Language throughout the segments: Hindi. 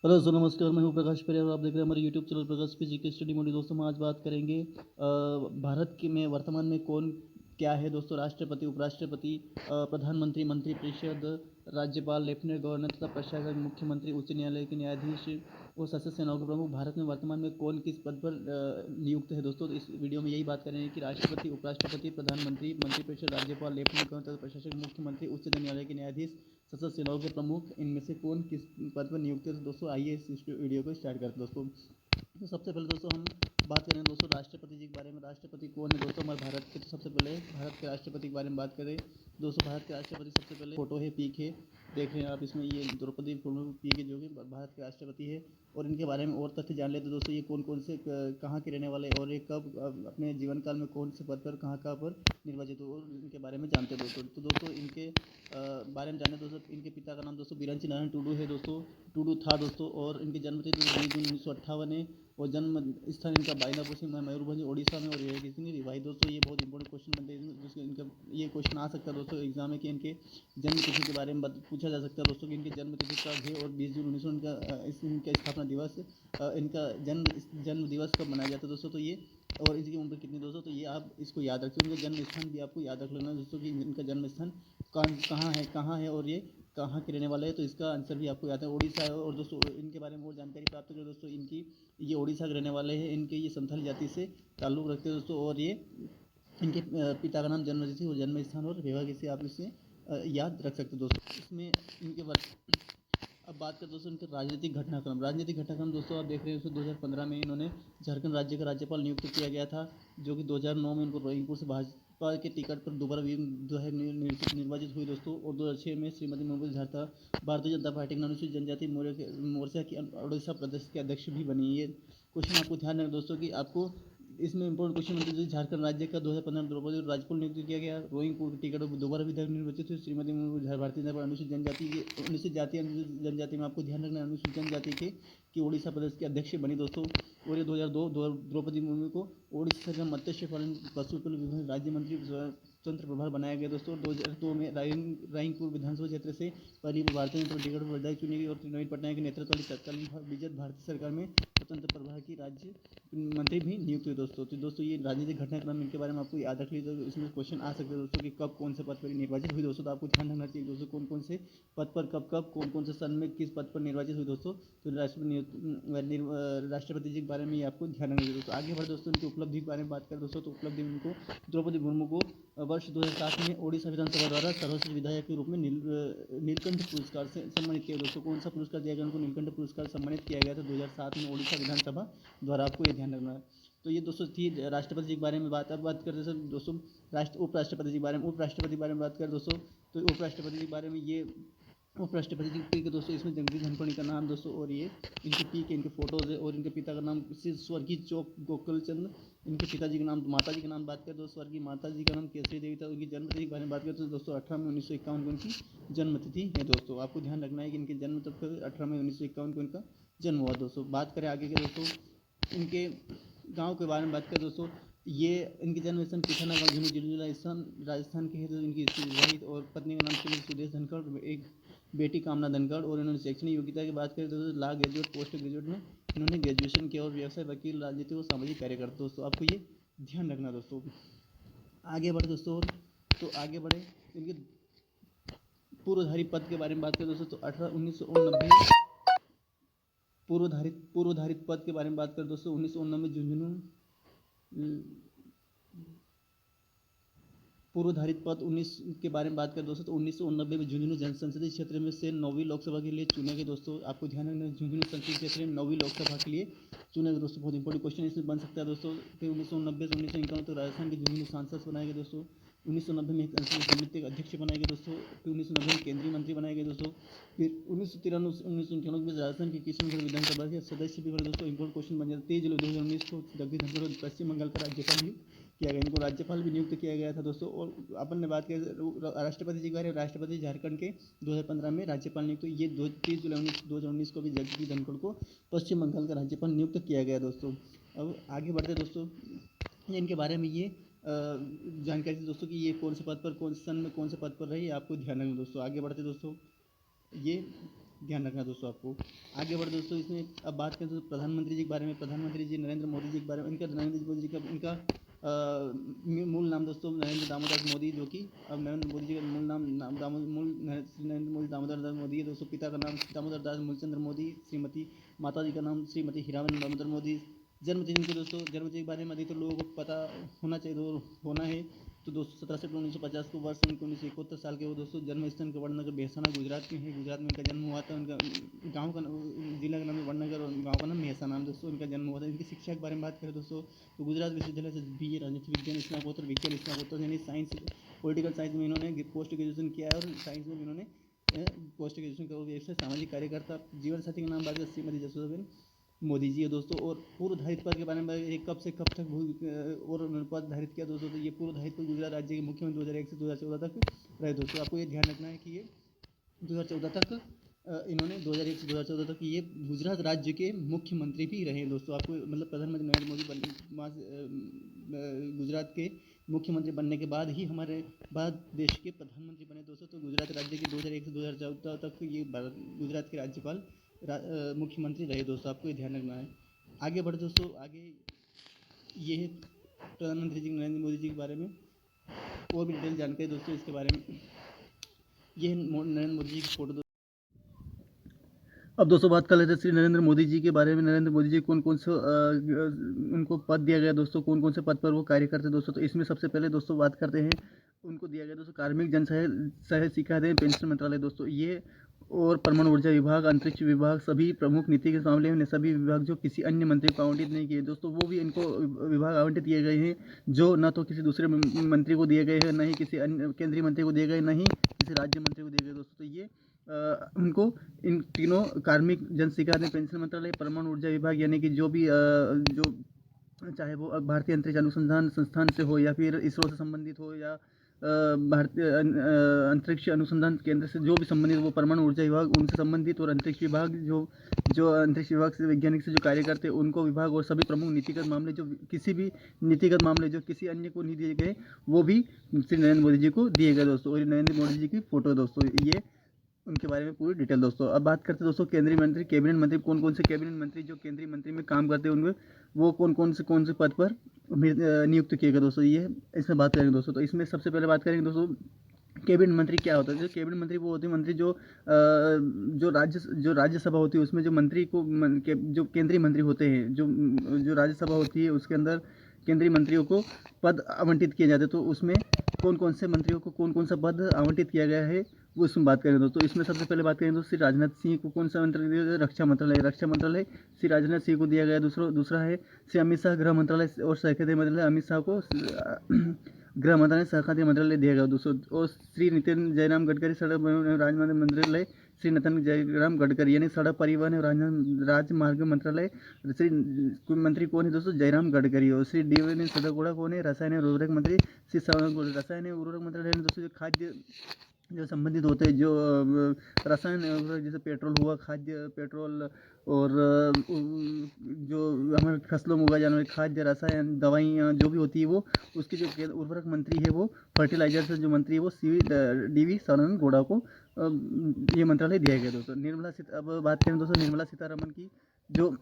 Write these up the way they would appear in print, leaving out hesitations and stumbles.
हेलो सर, नमस्कार। मैं हूँ प्रकाश पेरे और आप देख रहे हैं हमारे यूट्यूब चैनल प्रकाश पे जीके स्टडी मोडी। दोस्तों हम आज बात करेंगे भारत के में वर्तमान में कौन क्या है दोस्तों। राष्ट्रपति, उपराष्ट्रपति, प्रधानमंत्री, मंत्रिपरिषद, राज्यपाल, लेफ्टिनेंट गवर्नर तथा प्रशासक, मुख्यमंत्री, उच्च न्यायालय के न्यायाधीश और सशस्त्र सेनाओं के प्रमुख भारत में वर्तमान में कौन किस पद पर नियुक्त है दोस्तों। तो इस वीडियो में यही बात करेंगे कि राष्ट्रपति, उपराष्ट्रपति, प्रधानमंत्री, मंत्रिपरिषद, राज्यपाल, लेफ्टिनेंट गवर्नर तथा प्रशासक, मुख्यमंत्री, उच्च न्यायालय के न्यायाधीश, सशस्त्र सेनाओं के प्रमुख, इनमें से कौन किस पद पर नियुक्त है। तो दोस्तों आइए इस वीडियो को स्टार्ट करते हैं दोस्तों। तो सबसे पहले दोस्तों हम बात करें दोस्तों राष्ट्रपति जी के बारे में। राष्ट्रपति कौन है दोस्तों हमारे भारत के। तो सबसे पहले भारत के राष्ट्रपति के बारे में बात करें दोस्तों। भारत के राष्ट्रपति सबसे पहले फोटो है, पीक है, देख रहे हैं आप इसमें, ये द्रौपदी मुर्मू पीक है जो कि भारत के राष्ट्रपति है। और इनके बारे में और तथ्य जान लेते हैं दोस्तों। ये कौन कौन से कहाँ के रहने वाले और ये कब अपने जीवन काल में कौन से पद पर कहाँ पर निर्वाचित हो, और इनके बारे में जानते हैं दोस्तों। तो दोस्तों इनके बारे में जाने दोस्तों। इनके पिता का नाम दोस्तों बिरंची नारायण टूडू है दोस्तों, टूडू था दोस्तों। और इनकी जन्म तिथि 2 जून 1958 है। और जन्म स्थान इनका बाइलापुर से मयूरभंज उड़ीसा में। और ये कितनी रिवाई दोस्तों, ये बहुत इंपॉर्टेंट क्वेश्चन बनते हैं जिसके इनका ये क्वेश्चन आ सकता है दोस्तों एग्जाम में कि इनके जन्म तिथि के बारे में पूछा जा सकता है दोस्तों कि इनकी जन्म तिथि कब है। और 20 जून 1900 इनका स्थापना दिवस, इनका जन्म दिवस कब मनाया जाता है दोस्तों। तो ये और इसकी उम्र कितनी दोस्तों, तो ये आप इसको याद रखिए। उनका जन्म स्थान भी आपको याद रख लेना दोस्तों कि इनका जन्म स्थान कहाँ है और ये कहाँ के रहने वाले हैं। तो इसका आंसर भी आपको याद है, उड़ीसा है। और दोस्तों इनके बारे में और जानकारी प्राप्त करें दोस्तों। इनकी ये उड़ीसा के रहने वाले हैं। इनके ये संथाली जाति से ताल्लुक़ रखते हैं दोस्तों। और ये इनके पिता का नाम जन्म तिथि और जन्म स्थान और विभाग से आप इसे याद रख सकते हो दोस्तों। इसमें इनके अब बात करें दोस्तों इनके राजनीतिक घटनाक्रम। राजनीतिक घटनाक्रम दोस्तों आप देख रहे हैं उसमें 2015 में इन्होंने झारखंड राज्य का राज्यपाल नियुक्त किया गया था, जो कि 2009 में इनको रोहिंगपुर से भाजपा के टिकट पर दोबारा जो है निर्वाचित हुई दोस्तों। और 2006 में श्रीमती मुकुल झारता भारतीय जनता पार्टी के अनुसूचित जनजाति मोर्चा की उड़ीसा प्रदेश के अध्यक्ष भी बनी। ये क्वेश्चन आपको ध्यान रखना दोस्तों कि आपको इसमें इंपॉर्टेंट क्वेश्चन बनते हैं। झारखंड राज्य का 2015 द्रौपदी राज्यपाल नियुक्त किया गया। रोहिंगपुर की टिकट पर दोबारा विधायक निर्वाचित हुई श्रीमती भारतीय जनता पार्टी अनुसूचित जनजाति की अनुसूचित जनजाति में आपको ध्यान रखना अनुसूचित जनजाति के कि उड़ीसा प्रदेश के अध्यक्ष बनी दोस्तों। और ये 2002 द्रौपदी मुर्मू को उड़ीसा का मत्स्य पालन पशुपालन विभाग राज्य मंत्री स्वतंत्र प्रभार बनाया गया दोस्तों। 2002 में रायपुर विधानसभा क्षेत्र से पहली भारतीय जनता टिकट पर विधायक चुनी गई। और नवीन पटनायक के नेतृत्व वाली तत्कालीन बीजेपी भारतीय सरकार में स्वतंत्र प्रभार की राज्य मंत्री भी नियुक्त हुए दोस्तों। तो दोस्तों ये राजनीतिक घटनाक्रम इनके बारे में आपको याद रख लीजिए। तो इसमें क्वेश्चन आ सकते हैं दोस्तों कि कब कौन से पद पर निर्वाचित हुई दोस्तों। तो आपको ध्यान रखना चाहिए दोस्तों कौन कौन से पद पर कब कौन कौन से सन में किस पद पर निर्वाचित हुई दोस्तों। तो राष्ट्रपति जी के बारे में आपको ध्यान रखना चाहिए दोस्तों। आगे बढ़े दोस्तों इनकी उपलब्धि के बारे में बात करें दोस्तों। तो उपलब्धि उनको द्रौपदी मुर्मू को वर्ष 2007 में ओडिशा विधानसभा द्वारा सर्वश्रेष्ठ विधायक के रूप में नीलकंठ पुरस्कार से सम्मानित किया दोस्तों। कौन सा पुरस्कार दिया गया उनको, नीलकंठ पुरस्कार सम्मानित किया गया था 2007 में ओडिशा विधानसभा द्वारा। आपको ये ध्यान रखना है। तो ये दोस्तों थी राष्ट्रपति जी के बारे में बात। अब बात करते हैं दोस्तों उपराष्ट्रपति जी के बारे में। उपराष्ट्रपति के बारे में बात करें दोस्तों। तो उपराष्ट्रपति जी के बारे में ये उपराष्ट्रपति जी पी के दोस्तों इसमें जगदीप धनखड़ का नाम दोस्तों। और ये इनके पी के इनके फोटोज़ है। और इनके पिता का नाम स्वर्गीय चौक गोकुल चंद। इनके पिताजी का नाम, माता जी का नाम बात करें दोस्तों, स्वर्गीय माता जी का नाम केसरी देवी था। उनकी जन्म तिथि के बारे में बात करें तो दोस्तों 18 मई 1951 को इनकी जन्म तिथि है दोस्तों। आपको ध्यान रखना है कि इनके जन्म तक 18 मई 1951 को इनका जन्म हुआ दोस्तों। बात करें आगे के दोस्तों इनके गांव के बारे में बात करें दोस्तों। ये इनके जन्म स्थान किसाना गाँव झुंझुनू जिला राजस्थान के है। तो इनकी विवाहित और पत्नी का नाम श्रीमती सुदेश धनखड़, एक बेटी कामना धनखड़। और इन्होंने शैक्षणिक योग्यता की बात करें तो लॉ ग्रेजुएट, पोस्ट ग्रेजुएट में इन्होंने ग्रेजुएशन किया। और व्यवसाय, वकील, राजनीतिक और सामाजिक कार्यकर्ता दोस्तों। आपको ये ध्यान रखना दोस्तों। आगे बढ़े दोस्तों। तो आगे बढ़े इनके पूर्वधारी पद के बारे में बात करें दोस्तों। तो 1990 पूर्वधारित पद के बारे में बात करें दोस्तों। 1989 झुंझुनू पूर्वधारित पद 19 के बारे में बात करें दोस्तों। तो 1989 में झुंझुनू संसदीय क्षेत्र में से 9वीं लोकसभा के लिए चुने गए दोस्तों। आपको ध्यान रखना है झुंझुनू संसदीय क्षेत्र में 9वीं लोकसभा के लिए चुने गए दोस्तों। बहुत इंपॉर्टेंट क्वेश्चन इसमें बन सकता है दोस्तों। फिर 1990 से 1951 तक राजस्थान के झुंझुनू सांसद बनाए गए दोस्तों। 1990 में एक संसदीय समिति के अध्यक्ष बनाए गए दोस्तों। फिर 1990 में केंद्रीय मंत्री बनाए गए दोस्तों। फिर 1993 में राजस्थान के किशनगढ़ विधानसभा के सदस्य भी बने दोस्तों। इंपॉर्टेंट क्वेश्चन बन जाता है। 23 जुलाई 2019 को जगदीप धनखड़ पश्चिम बंगाल का राज्यपाल किया गया। इनको राज्यपाल भी नियुक्त किया गया था दोस्तों। और अपन ने बात की राष्ट्रपति जी के बारे में। राष्ट्रपति झारखंड के 2015 में राज्यपाल नियुक्त, ये 30 जुलाई 2019 को भी जगदीप धनखड़ को पश्चिम बंगाल का राज्यपाल नियुक्त किया गया दोस्तों। अब आगे बढ़ते दोस्तों इनके बारे में ये जानकारी थी दोस्तों कि ये कौन से पद पर, कौन से सन में कौन से पद पर रही, आपको ध्यान रखना दोस्तों। आगे बढ़ते दोस्तों ये ध्यान रखना दोस्तों आपको। आगे बढ़े दोस्तों, इसमें अब बात करें तो प्रधानमंत्री जी के बारे में। प्रधानमंत्री जी नरेंद्र मोदी जी के बारे में। नरेंद्र मोदी जी का इनका मूल नाम दोस्तों नरेंद्र दामोदर मोदी, जो कि अब नरेंद्र मोदी जी का मूल नाम नरेंद्र मोदी दामोदर दास मोदी है दोस्तों। पिता का नाम दामोदर दास मूलचंद्र मोदी, श्रीमती माता जी का नाम श्रीमती हीराबेन दामोदर मोदी। जन्मतिथि के दोस्तों, जन्मतिथि के बारे में अधिकतर लोगों को पता होना चाहिए, होना है तो दोस्तों 17 सितंबर 1950 को वर्ष उनके 1971 साल के वो दोस्तों। जन्म स्थान का वड़नगर मेहसाना गुजरात में है। गुजरात में इनका जन्म हुआ था। उनका गांव का जिला का नाम है वड़नगर और गांव का नाम मेहसाना दोस्तों। इनका जन्म हुआ था। इनकी शिक्षा के बारे में बात करें दोस्तों तो गुजरात विश्वविद्यालय से BA राजनीति विज्ञान स्नातकोत्तर यानी साइंस पॉलिटिकल साइंस में इन्होंने पोस्ट ग्रेजुएशन किया है और साइंस में इन्होंने पोस्ट ग्रेजुएशन का एक सामाजिक कार्यकर्ता। जीवन साथी का नाम बात करें श्रीमती जसोदाबेन मोदी जी है दोस्तों। और पूर्व धारित पद के बारे में एक कब से कब तक और पद धारित किया दोस्तों, तो ये पूर्व धारित पद गुजरात राज्य के मुख्यमंत्री 2001 से 2014 तक रहे दोस्तों। आपको ये ध्यान रखना है कि ये 2014 तक इन्होंने 2001 से 2014 तक ये गुजरात राज्य के मुख्यमंत्री भी रहे दोस्तों। आपको मतलब प्रधानमंत्री नरेंद्र मोदी गुजरात के मुख्यमंत्री बनने के बाद ही हमारे बाद देश के प्रधानमंत्री बने दोस्तों। तो गुजरात राज्य के 2001 से 2014 तक ये गुजरात के राज्यपाल मुख्यमंत्री रहे दोस्तों। आपको ये ध्यान रखना है। आगे बढ़े दोस्तों, आगे ये है प्रधानमंत्री जी नरेंद्र मोदी जी के बारे में और भी डिटेल जानकारी दोस्तों इसके बारे में। ये है नरेंद्र मोदी जी की फोटो। अब दोस्तों बात कर लेते हैं श्री नरेंद्र मोदी जी के बारे में। नरेंद्र मोदी जी कौन कौन से उनको पद दिया गया दोस्तों, कौन कौन से पद पर वो कार्य करते हैं दोस्तों। तो इसमें सबसे पहले दोस्तों बात करते हैं, उनको दिया गया दोस्तों कार्मिक जन सहायता एवं पेंशन मंत्रालय दोस्तों। ये और परमाणु ऊर्जा विभाग, अंतरिक्ष विभाग, सभी प्रमुख नीति के मामले में सभी विभाग जो किसी अन्य मंत्री को आवंटित नहीं किए दोस्तों, वो भी इनको विभाग आवंटित किए गए हैं, जो न तो किसी दूसरे मंत्री को दिए गए हैं, न ही किसी अन्य केंद्रीय मंत्री को दिए गए, न ही किसी राज्य मंत्री को दिए गए दोस्तों। तो ये उनको इन तीनों कार्मिक जन शिकायत पेंशन मंत्रालय, परमाणु ऊर्जा विभाग यानी कि जो भी जो चाहे वो भारतीय अंतरिक्ष अनुसंधान संस्थान से हो या फिर इसरो से संबंधित हो या भारतीय अंतरिक्ष अनुसंधान केंद्र से जो भी संबंधित, वो परमाणु ऊर्जा विभाग उनसे संबंधित, और अंतरिक्ष विभाग जो अंतरिक्ष विभाग से वैज्ञानिक से जो कार्य करते हैं उनको विभाग, और सभी प्रमुख नीतिगत मामले जो किसी भी नीतिगत मामले जो किसी अन्य को नहीं दिए गए वो भी श्री नरेंद्र मोदी जी को दिए गए दोस्तों। और नरेंद्र मोदी जी की फोटो दोस्तों, ये उनके बारे में पूरी डिटेल दोस्तों। अब बात करते हैं दोस्तों केंद्रीय मंत्री, कैबिनेट मंत्री, कौन कौन से कैबिनेट मंत्री जो केंद्रीय मंत्री में काम करते हैं उनमें वो कौन से पद पर नियुक्त किए गए दोस्तों, ये इसमें बात करेंगे दोस्तों। तो इसमें सबसे पहले बात करेंगे दोस्तों कैबिनेट मंत्री क्या होता है। जो कैबिनेट मंत्री वो होते हैं मंत्री जो राज्यसभा होती है उसमें जो मंत्री को जो केंद्रीय मंत्री होते हैं, जो राज्यसभा होती है उसके अंदर केंद्रीय मंत्रियों को पद आवंटित किए जाते हैं। तो उसमें कौन कौन से मंत्रियों को कौन कौन सा पद आवंटित किया गया है वो इसमें बात करेंगे दोस्तों। इसमें सबसे पहले बात करेंगे दोस्तों श्री राजनाथ सिंह को कौन सा मंत्रालय दिया गया, रक्षा मंत्रालय श्री राजनाथ सिंह को दिया गया। दूसरा है श्री अमित शाह गृह मंत्रालय और सहकारिता मंत्रालय, अमित शाह को गृह मंत्रालय सहकारिता मंत्रालय दिया गया दोस्तों। और श्री नितिन जयराम गडकरी सड़क एवं राजमार्ग मंत्रालय, श्री नितिन जयराम गडकरी यानी सड़क परिवहन एवं राजमार्ग मंत्रालय, श्री मंत्री कौन है दोस्तों, जयराम गडकरी। और श्री डी सदागौड़ा कौन है, रसायन एवं उर्वरक मंत्री, श्री रसायन एवं उर्वरक मंत्रालय दोस्तों। जो खाद्य जो संबंधित होते हैं, जो रसायन जैसे पेट्रोल हुआ, खाद्य पेट्रोल, और जो हमारे फसलों में उगाए जाने वाले खाद्य, रसायन, दवाइयाँ जो भी होती है वो उसकी जो उर्वरक मंत्री है वो फर्टिलाइजर से जो मंत्री है वो DV सदानंद गौड़ा को ये मंत्रालय दिया गया दोस्तों। अब बात करें दोस्तों निर्मला सीतारमण की। जो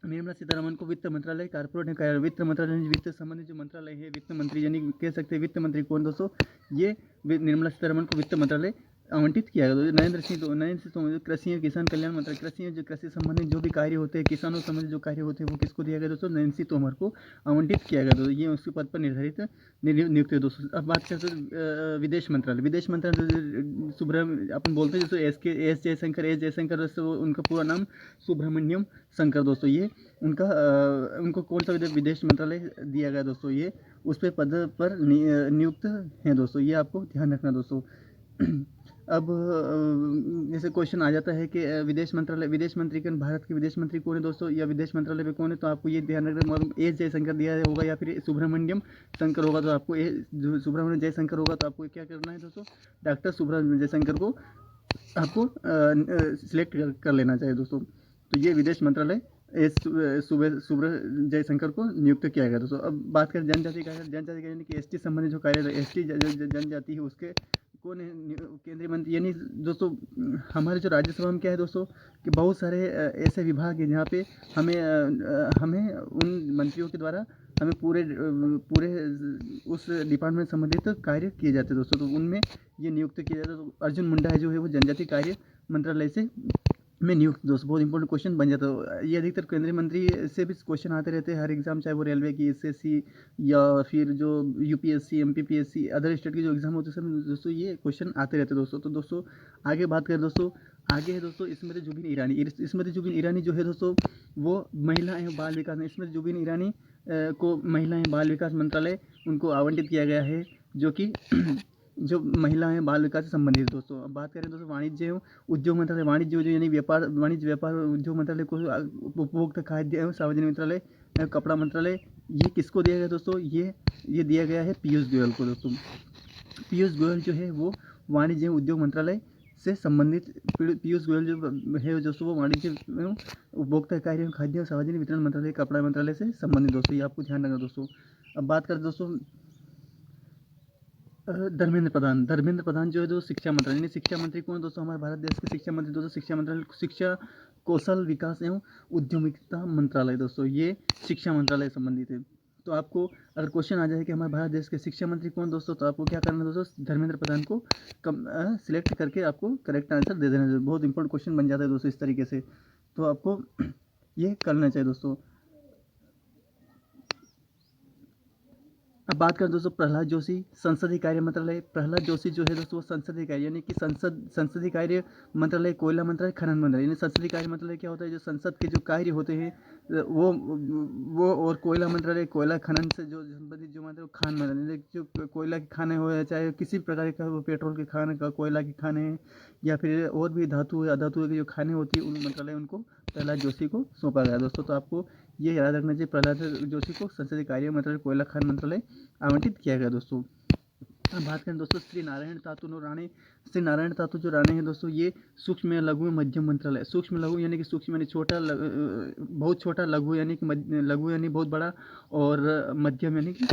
निर्मला सीतारमण को वित्त मंत्रालय कारपोरेट वित्त मंत्रालय वित्त संबंधित जो मंत्रालय है, वित्त मंत्री यानी कह सकते हैं वित्त मंत्री कौन दोस्तों, ये निर्मला सीतारमण को वित्त मंत्रालय आवंटित किया गया। नरेंद्र सिंह तोमर कृषि और किसान कल्याण मंत्रालय, कृषि संबंधित जो भी कार्य होते हैं, किसानों संबंधित जो कार्य होते हैं वो किसको दिया गया दोस्तों, नरेंद्र सिंह तोमर को आवंटित किया गया दोस्तों। ये उसके पद पर निर्धारित नियुक्त है दोस्तों। अब बात करते हैं विदेश मंत्रालय अपन बोलते हैं जैसे एस जयशंकर उनका पूरा नाम सुब्रमण्यम शंकर दोस्तों। ये उनको कौन सा विदेश मंत्रालय दिया गया दोस्तों, ये उस पे पद पर नियुक्त हैं दोस्तों। ये आपको ध्यान रखना दोस्तों। अब जैसे क्वेश्चन आ जाता है कि विदेश मंत्री के भारत के विदेश मंत्री कौन है दोस्तों, या विदेश मंत्रालय में कौन है, तो आपको ये ध्यान रखना एस जयशंकर दिया होगा या फिर सुब्रमण्यम शंकर होगा। तो आपको सुब्रमण्यम जयशंकर होगा तो आपको क्या करना है दोस्तों, डॉक्टर सुब्रमण्यम जयशंकर को आपको सिलेक्ट कर लेना चाहिए दोस्तों। तो ये विदेश मंत्रालय जयशंकर को नियुक्त किया गया दोस्तों। अब बात करें जनजाति का यानी कि ST संबंधित जो कार्य ST जनजाति है उसके कौन है केंद्रीय मंत्री, यानी दोस्तों हमारे जो राज्यसभा में क्या है दोस्तों कि बहुत सारे ऐसे विभाग हैं जहाँ पे हमें उन मंत्रियों के द्वारा हमें पूरे उस डिपार्टमेंट संबंधित कार्य किए जाते हैं दोस्तों। तो उनमें ये नियुक्त किया जाता है। तो अर्जुन मुंडा है जो है वो जनजातीय कार्य मंत्रालय से में नियुक्त दोस्तों। बहुत इंपॉर्टेंट क्वेश्चन बन जाता है। ये अधिकतर केंद्रीय मंत्री से भी क्वेश्चन आते रहते हैं हर एग्जाम, चाहे वो रेलवे की, एसएससी या फिर जो यूपीएससी, एमपीपीएससी, अदर स्टेट की जो एग्जाम होते हैं सब दोस्तों ये क्वेश्चन आते रहते हैं दोस्तों। तो दोस्तों आगे बात करें दोस्तों, आगे है दोस्तों स्मृति जुबिन ईरानी। स्मृति जुबिन ईरानी जो है दोस्तों वो महिला एवं बाल विकास में, स्मृति जुबिन ईरानी को महिला एवं बाल विकास मंत्रालय उनको आवंटित किया गया है, जो कि जो महिला हैं बाल विकास से संबंधित दोस्तों। अब बात करें दोस्तों वाणिज्य एवं उद्योग मंत्रालय, वाणिज्य उद्योग यानी वाणिज्य व्यापार उद्योग मंत्रालय को, उपभोक्ता खाद्य एवं सार्वजनिक मंत्रालय, कपड़ा मंत्रालय, ये किसको दिया गया दोस्तों? ये दिया गया है पीयूष गोयल को दोस्तों। पीयूष गोयल जो है वो वाणिज्य एवं उद्योग मंत्रालय से संबंधित, पीयूष गोयल जो है दोस्तों वो वाणिज्य एवं उपभोक्ता कार्य एवं खाद्य एवं सार्वजनिक वितरण मंत्रालय, कपड़ा मंत्रालय से संबंधित दोस्तों। ये आपको ध्यान रखना दोस्तों। अब बात करें दोस्तों धर्मेंद्र प्रधान जो है दोस्तों शिक्षा मंत्रालय, यानी शिक्षा मंत्री कौन दोस्तों? हमारे भारत देश के शिक्षा मंत्री दोस्तों, शिक्षा मंत्रालय शिक्षा, कौशल विकास एवं उद्यमिता मंत्रालय दोस्तों, ये शिक्षा मंत्रालय संबंधित है। तो आपको अगर क्वेश्चन आ जाए कि हमारे भारत देश के शिक्षा मंत्री कौन दोस्तों, तो आपको क्या करना है दोस्तों? धर्मेंद्र प्रधान को सिलेक्ट करके आपको करेक्ट आंसर दे देना है। बहुत इंपॉर्टेंट क्वेश्चन बन जाता है दोस्तों इस तरीके से, तो आपको ये करना चाहिए दोस्तों। अब बात करें दोस्तों प्रहलाद जोशी संसदीय कार्य मंत्रालय। प्रहलाद जोशी जो है दोस्तों संसदीय कार्य, यानी कि संसदीय कार्य मंत्रालय, कोयला मंत्रालय, खनन मंत्रालय। यानी संसदीय कार्य मंत्रालय क्या होता है? जो संसद के जो कार्य होते हैं वो और कोयला मंत्रालय, कोयला खनन से जो संबंधित जो मंत्रालय, खान मंत्रालय, जो कोयला के खाने हो, चाहे किसी प्रकार का वो पेट्रोल के खाने का, कोयला के खाने हैं या फिर और भी धातु या अधातु के जो खाने होती है, उन मंत्रालय उनको प्रहलाद जोशी को सौंपा गया दोस्तों। तो आपको ये याद रखना चाहिए, प्रहलाद जोशी को संसदीय कार्य मंत्रालय, कोयला खान मंत्रालय आवंटित किया गया दोस्तों। अब बात करें दोस्तों श्री नारायण तातु राणे। श्री नारायण तातु जो राणे हैं दोस्तों ये सूक्ष्म लघु मध्यम मंत्रालय, सूक्ष्म लघु यानी कि सूक्ष्म यानी छोटा, बहुत छोटा, लघु यानी कि लघु यानी बहुत बड़ा, और मध्यम यानी कि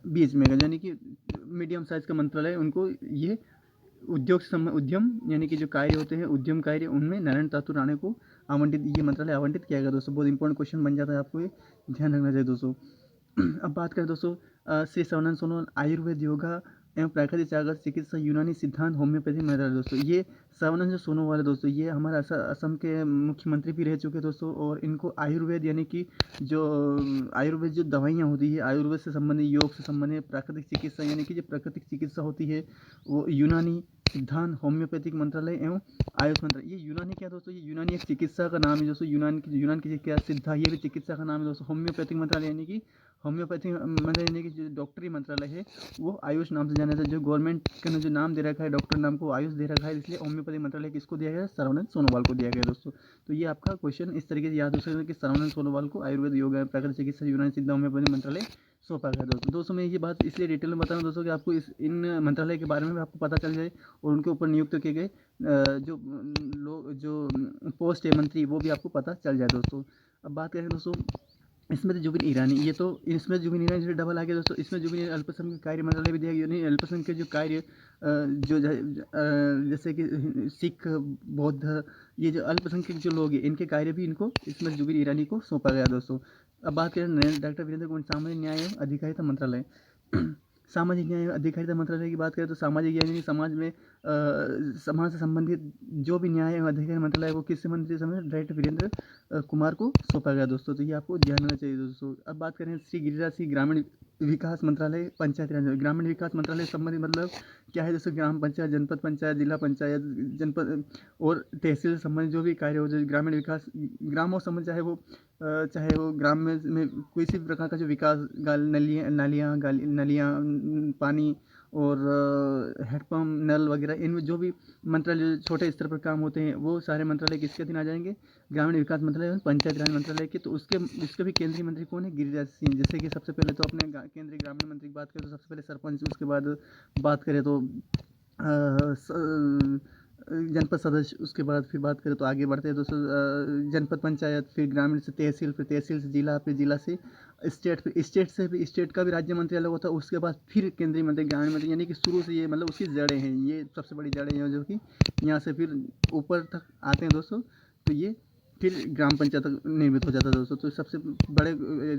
बीच में, यानी कि मीडियम साइज का मंत्रालय, उनको ये उद्यम यानी कि जो कार्य होते हैं उद्यम कार्य, उनमें नारायण तातु राणे को आवंटित, ये मंत्रालय आवंटित किया गया दोस्तों। बहुत इंपॉर्टेंट क्वेश्चन बन जाता है, आपको ये ध्यान रखना चाहिए दोस्तों। अब बात करें दोस्तों श्री सर्वानंद सोनोवाल आयुर्वेद, योगा एवं प्राकृतिक चिकित्सा, चिकित्सा, यूनानी सिद्धांत, होम्योपैथी मंत्रालय दोस्तों। ये सर्वानंद जो सोनोवाल है दोस्तों, ये हमारे असम के मुख्यमंत्री भी रह चुके दोस्तों, और इनको आयुर्वेद यानी कि जो आयुर्वेद जो दवाइयाँ होती है, आयुर्वेद से संबंधित, योग से संबंधित, प्राकृतिक चिकित्सा यानी कि जो प्राकृतिक चिकित्सा होती है वो, यूनानी सिद्धांत, होम्योपैथिक मंत्रालय एवं आयुष मंत्रालय। ये यूनानी क्या दोस्तों? ये यूनानी एक चिकित्सा का नाम है दोस्तों। यूनान की क्या सिद्धा, ये भी चिकित्सा का नाम है दोस्तों। होम्योपैथिक मंत्रालय यानी कि होम्योपैथी मंत्रालय यानी कि जो डॉक्टरी मंत्रालय है वो आयुष नाम से जाना जाता है। जो गवर्नमेंट का जो नाम दे रखा है डॉक्टर नाम को आयुष दे रखा है, इसलिए होम्योपैथी मंत्रालय किसको दिया गया? सर्वानंद सोनोवाल को दिया गया दोस्तों। तो ये आपका क्वेश्चन इस तरीके से याद हो सकता है कि सर्वानंद सोनोवाल को आयुर्वेद, योग, प्राकृतिक चिकित्सा, यूनानी सिद्धा, होम्योपैथी मंत्रालय सौंपा गया दोस्तों। मैं ये बात इसलिए डिटेल में बता रहा हूँ दोस्तों कि आपको इन मंत्रालय के बारे में भी आपको पता चल जाए, और उनके ऊपर नियुक्त किए गए जो लोग, जो पोस्ट है मंत्री, वो भी आपको पता चल जाए दोस्तों। अब बात करें दोस्तों स्मृति जुबिन ईरानी, ये तो स्मृति जुबिन ईरानी से डबल आ गया दोस्तों। स्मृति जुबिन अल्पसंख्यक कार्य मंत्रालय भी दिया गया, यानी अल्पसंख्यक जो कार्य जो जैसे कि सिख, बौद्ध, ये जो अल्पसंख्यक जो लोग हैं इनके कार्य भी इनको स्मृति जुबिन ईरानी को सौंपा गया दोस्तों। अब बात करें डॉक्टर वीरेंद्र कुमार सामाजिक न्याय एवं अधिकारिता मंत्रालय। सामाजिक न्याय एवं अधिकारिता मंत्रालय की बात करें तो सामाजिक न्याय समाज में समाज से संबंधित जो भी न्याय एवं अधिकारी मंत्रालय है वो किससे मंत्री से डायरेक्टर वीरेंद्र कुमार को सौंपा गया दोस्तों। तो ये आपको ध्यान रखना चाहिए दोस्तों। अब बात करें श्री गिरिराज सिंह ग्रामीण विकास मंत्रालय, पंचायत राज, ग्रामीण विकास मंत्रालय संबंधित मतलब क्या है दोस्तों? ग्राम पंचायत, जनपद पंचायत, जिला पंचायत, जनपद और तहसील से संबंधित जो भी कार्य हो, जैसे ग्रामीण विकास, ग्रामों संबंध, चाहे वो ग्राम में कोई सी प्रकार का जो विकास, नलियाँ, पानी और हैंडपम्प, नल वगैरह, इनमें जो भी मंत्रालय छोटे स्तर पर काम होते हैं वो सारे मंत्रालय किसके अधीन आ जाएंगे? ग्रामीण विकास मंत्रालय और पंचायत राज मंत्रालय के। तो उसके भी केंद्रीय मंत्री कौन है? गिरिराज सिंह। जैसे कि सबसे पहले तो अपने केंद्रीय ग्रामीण मंत्री की बात करें तो सबसे पहले सरपंच, उसके बाद बात करें तो जनपद सदस्य, उसके बाद फिर बात करें तो आगे बढ़ते हैं दोस्तों, जनपद पंचायत, फिर ग्रामीण से तहसील, फिर तहसील से जिला, फिर जिला से स्टेट, फिर स्टेट से भी स्टेट का भी राज्य मंत्री अलग होता है, उसके बाद फिर केंद्रीय मंत्री, ग्रामीण मंत्री, यानी कि शुरू से ये मतलब उसकी जड़ें हैं, ये सबसे बड़ी जड़ें हैं जो कि यहाँ से फिर ऊपर तक आते हैं दोस्तों। तो ये फिर ग्राम पंचायत तक निर्मित हो जाता है दोस्तों। तो सबसे बड़े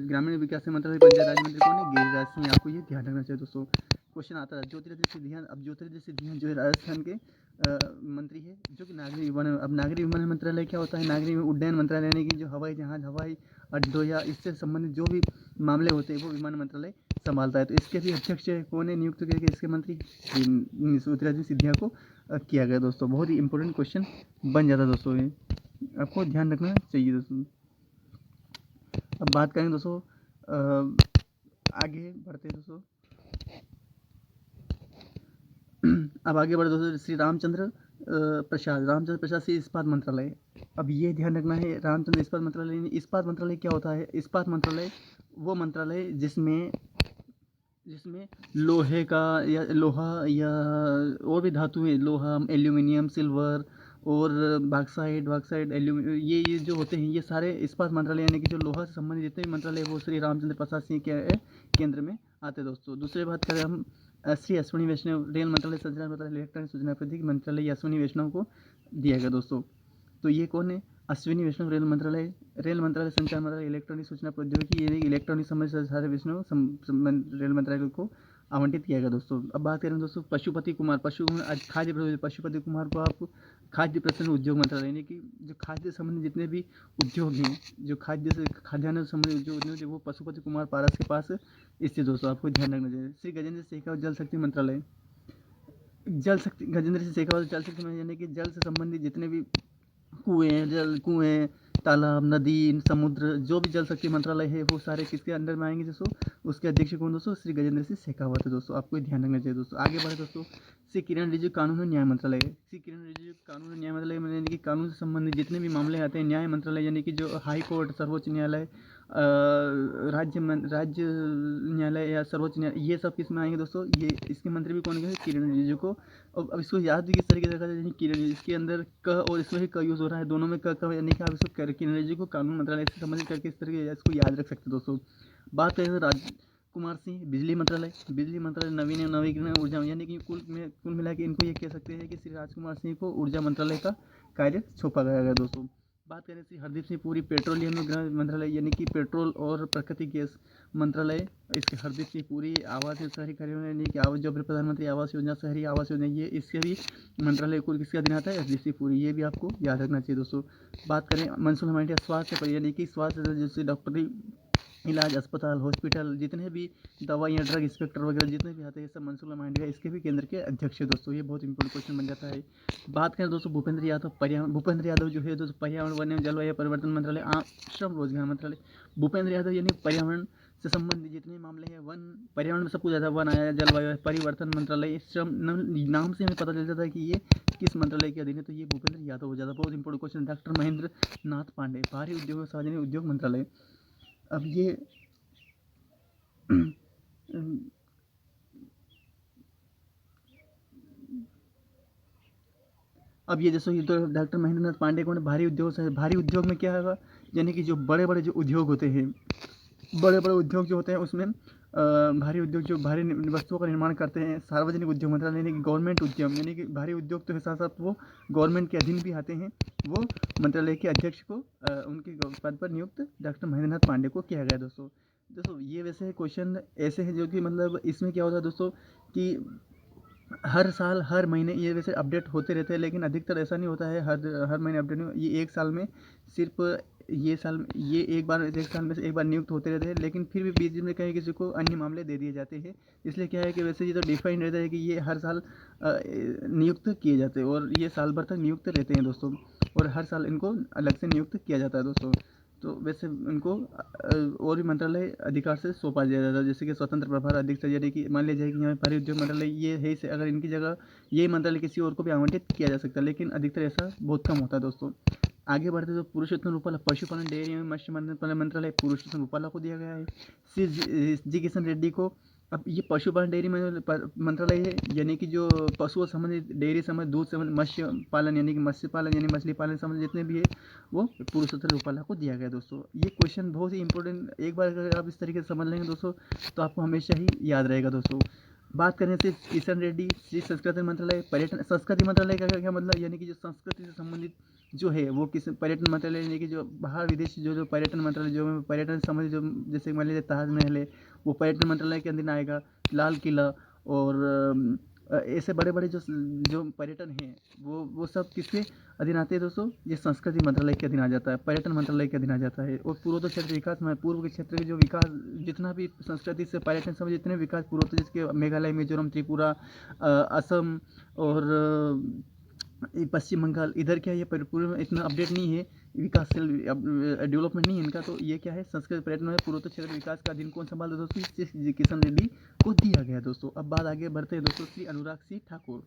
ग्रामीण विकास मंत्रालय पंचायत राज मंत्री कौन है? गिरिराज सिंह। आपको ये ध्यान रखना चाहिए दोस्तों। क्वेश्चन आता है ज्योतिरादित्य सिंधिया। अब ज्योतिरादित्य सिंधिया जो है राजस्थान के मंत्री है, जो कि नागरिक विमानन, अब नागरिक विमानन मंत्रालय क्या होता है? नागरिक उड्डयन मंत्रालय, यानी कि जो हवाई जहाज, हवाई अड्डों या इससे संबंधित जो भी मामले होते हैं वो विमान मंत्रालय संभालता है। तो इसके भी अध्यक्ष कौन है नियुक्त करके इसके मंत्री? ज्योतिरादित्य सिंधिया को किया गया दोस्तों। बहुत ही इंपॉर्टेंट क्वेश्चन बन जाता है दोस्तों, ये आपको ध्यान रखना चाहिए दोस्तों। अब बात करें दोस्तों, आगे बढ़ते हैं दोस्तों। अब आगे बढ़े दोस्तों, श्री रामचंद्र प्रसाद से इस्पात मंत्रालय। अब ये ध्यान रखना है, रामचंद्र इस्पात मंत्रालय। इस्पात मंत्रालय क्या होता है? इस्पात मंत्रालय वो मंत्रालय जिसमें लोहे का या लोहा या और भी धातुएं, लोहा, एल्यूमिनियम, सिल्वर और बॉक्साइट एल्यूमिनियम, ये जो होते हैं ये सारे इस्पात मंत्रालय, यानी कि जो लोहा से संबंधित जितने भी मंत्रालय वो श्री रामचंद्र प्रसाद सिंह के केंद्र में आते हैं दोस्तों। दूसरी बात करें हम, श्री अश्विनी वैष्णव रेल मंत्रालय, संचार मंत्रालय, इलेक्ट्रॉनिक सूचना प्रौद्योगिकी मंत्रालय, अश्विनी वैष्णव को दिया गया दोस्तों। तो ये कौन है? अश्विनी वैष्णव रेल मंत्रालय, संचार मंत्रालय, इलेक्ट्रॉनिक सूचना प्रौद्योगिकी, ये इलेक्ट्रॉनिक संबंधित सारे वैष्णव रेल मंत्रालय को आवंटित किया गया दोस्तों। अब बात करें दोस्तों पशुपति कुमार, पशुपति कुमार को आप खाद्य प्रसंस्करण उद्योग मंत्रालय, यानी कि जो खाद्य से संबंधित जितने भी उद्योग हैं, जो खाद्यान्न से संबंधित उद्योग हैं, वो पशुपति कुमार पारस के पास स्थित दोस्तों। आपको ध्यान रखना चाहिए। श्री गजेंद्र सिंह शेखावत जल शक्ति मंत्रालय, गजेंद्र सिंह शेखावत जल शक्ति मंत्रालय, यानी कि जल से संबंधित जितने भी कुएं, तालाब, नदी, समुद्र, जो भी जल शक्ति मंत्रालय है वो सारे किसके अंडर में आएंगे दोस्तों? उसके अध्यक्ष कौन दोस्तों? श्री गजेंद्र सिंह शेखावत है दोस्तों। आपको ध्यान रखना चाहिए दोस्तों। आगे बढ़े दोस्तों, श्री किरण रिजिजू कानून और न्याय मंत्रालय। श्री किरण रिजिजू कानून और न्याय मंत्रालय, यानी कि कानून से संबंधित जितने भी मामले आते हैं, न्याय मंत्रालय यानी कि जो हाई कोर्ट, सर्वोच्च न्यायालय, राज्य न्यायालय या सर्वोच्च न्यायालय, ये सब किस में आएंगे दोस्तों? ये इसके मंत्री भी कौन कहेंगे? किरण रिजिजू को। अब इसको याद भी किस तरीके से रखा जाए? किरण, इसके अंदर क और इसमें ही क यूज़ हो रहा है, दोनों में क यानी कि आप इसको किरण रिजिजू को कानून मंत्रालय से संबंधित करके इस तरीके इसको याद रख सकते हैं दोस्तों। बात करें तो राजकुमार सिंह बिजली मंत्रालय, नवीकरण ऊर्जा, यानी कि कुल मिला के इनको ये कह सकते हैं कि श्री राजकुमार सिंह को ऊर्जा मंत्रालय का कार्य सौंपा गया दोस्तों। बात करें श्री हरदीप सिंह पुरी पेट्रोलियम मंत्रालय, यानी कि पेट्रोल और प्राकृतिक गैस मंत्रालय, इसके हरदीप सिंह पुरी। आवास एवं शहरी कार्य, यानी कि आवास, जो प्रधानमंत्री आवास योजना, शहरी आवास योजना, ये इसके भी मंत्रालय को किसका अधीन आता है? हरदीप सिंह पुरी। ये भी आपको याद रखना चाहिए दोस्तों। बात करें मनसुख मांडविया स्वास्थ्य, यानी कि स्वास्थ्य जैसे डॉक्टरी इलाज, अस्पताल, हॉस्पिटल, जितने भी दवाइयाँ, ड्रग इंस्पेक्टर वगैरह जितने भी आते हैं सब मनसुख मांडविया इसके भी केंद्र के अध्यक्ष है दोस्तों। ये बहुत इंपॉर्टेंट क्वेश्चन बन जाता है। बात करें दोस्तों भूपेंद्र यादव जो है दोस्तों पर्यावरण, वन एवं जलवायु परिवर्तन मंत्रालय, श्रम रोजगार मंत्रालय। भूपेंद्र यादव यानी पर्यावरण से संबंधित जितने मामले हैं, वन, पर्यावरण में सब कुछ आता है, वन आया, जलवायु परिवर्तन मंत्रालय, श्रम, नाम से हमें पता चल जाता है कि ये किस मंत्रालय के अधीन है। तो ये भूपेंद्र यादव हो जाता है। बहुत important question. Doctor Mahendra Nath Pandey भारी उद्योग और सार्वजनिक उद्योग मंत्रालय। अब ये जैसे ये तो डॉक्टर महेंद्र नाथ पांडे कौन? भारी उद्योग से, भारी उद्योग में क्या होगा? यानी कि जो बड़े बड़े जो उद्योग होते हैं, बड़े बड़े उद्योग जो होते हैं उसमें भारी उद्योग जो भारी वस्तुओं का निर्माण करते हैं, सार्वजनिक उद्योग मंत्रालय, यानी कि गवर्नमेंट उद्यम, यानी कि भारी उद्योग तो के साथ साथ वो गवर्नमेंट के अधीन भी आते हैं। वो मंत्रालय के अध्यक्ष को उनके पद पर नियुक्त डॉक्टर महेंद्र नाथ पांडे को किया गया दोस्तों। ये वैसे क्वेश्चन ऐसे हैं जो कि मतलब इसमें क्या होता है दोस्तों कि हर साल, हर महीने ये वैसे अपडेट होते रहते हैं, लेकिन अधिकतर ऐसा नहीं होता है हर महीने अपडेट नहीं। ये एक साल में सिर्फ एक साल में से एक बार नियुक्त होते रहते हैं, लेकिन फिर भी बीच में कहीं किसी को अन्य मामले दे दिए जाते हैं। इसलिए क्या है कि वैसे ये तो डिफाइन रहता है कि ये हर साल नियुक्त किए जाते हैं और ये साल भर तक नियुक्त रहते हैं दोस्तों, और हर साल इनको अलग से नियुक्त किया जाता है दोस्तों। तो वैसे उनको और भी मंत्रालय अधिकार से सौंपा दिया जाता है, जैसे कि स्वतंत्र प्रभार अध्यक्ष, यानी कि मान लीजिए कि यहाँ भारी उद्योग मंत्रालय ये है, से अगर इनकी जगह ये मंत्रालय किसी और को भी आवंटित किया जा सकता है, लेकिन अधिकतर ऐसा बहुत कम होता है दोस्तों। आगे बढ़ते तो पुरुषोत्तम रूपाला पशुपालन, डेयरी एवं मत्स्य मंत्रालय पुरुषोत्तम रूपाला को दिया गया है। श्री जी किशन रेड्डी को अब ये पशुपालन डेयरी मंत्रालय है, यानी कि जो पशुओं संबंधित, डेयरी संबंधित, दूध संबंधित, मत्स्य पालन यानी कि मत्स्य पालन यानी मछली पालन संबंधित जितने भी है वो पुरुषोत्तम रूपाला को दिया गया दोस्तों। ये क्वेश्चन बहुत ही इंपॉर्टेंट, एक बार अगर आप इस तरीके से समझ लेंगे दोस्तों तो आपको हमेशा ही याद रहेगा दोस्तों। बात करें से किशन रेड्डी, श्री संस्कृति मंत्रालय, पर्यटन संस्कृति मंत्रालय का क्या मतलब, यानी कि जो संस्कृति से संबंधित जो है वो किस, पर्यटन मंत्रालय यानी कि जो बाहर विदेश जो पर्यटन मंत्रालय जो पर्यटन से संबंधित, जो जैसे मान लीजिए ताजमहल है वो पर्यटन मंत्रालय के अंदर आएगा, लाल किला और ऐसे बड़े बड़े जो पर्यटन हैं वो सब किसके अधीन आते हैं दोस्तों, ये संस्कृति मंत्रालय के अधीन आ जाता है, पर्यटन मंत्रालय के अधीन आ जाता है। और पूर्वोत्तर क्षेत्र विकास में पूर्व के क्षेत्र के जो विकास, जितना भी संस्कृति से पर्यटन से जितने विकास पूर्वोत्तर, जिसके मेघालय, मिजोरम, त्रिपुरा, असम और पश्चिम बंगाल, इधर क्या ये पूर्व में इतना अपडेट नहीं है, विकासशील डेवलपमेंट नहीं है इनका, तो ये क्या है संस्कृत पर्यटन में पूर्वोत्तर क्षेत्र विकास का अधीन कौन संभालता है दोस्तों, किशन रेड्डी को दिया गया दोस्तों। अब बात आगे बढ़ते हैं दोस्तों, श्री अनुराग सिंह ठाकुर।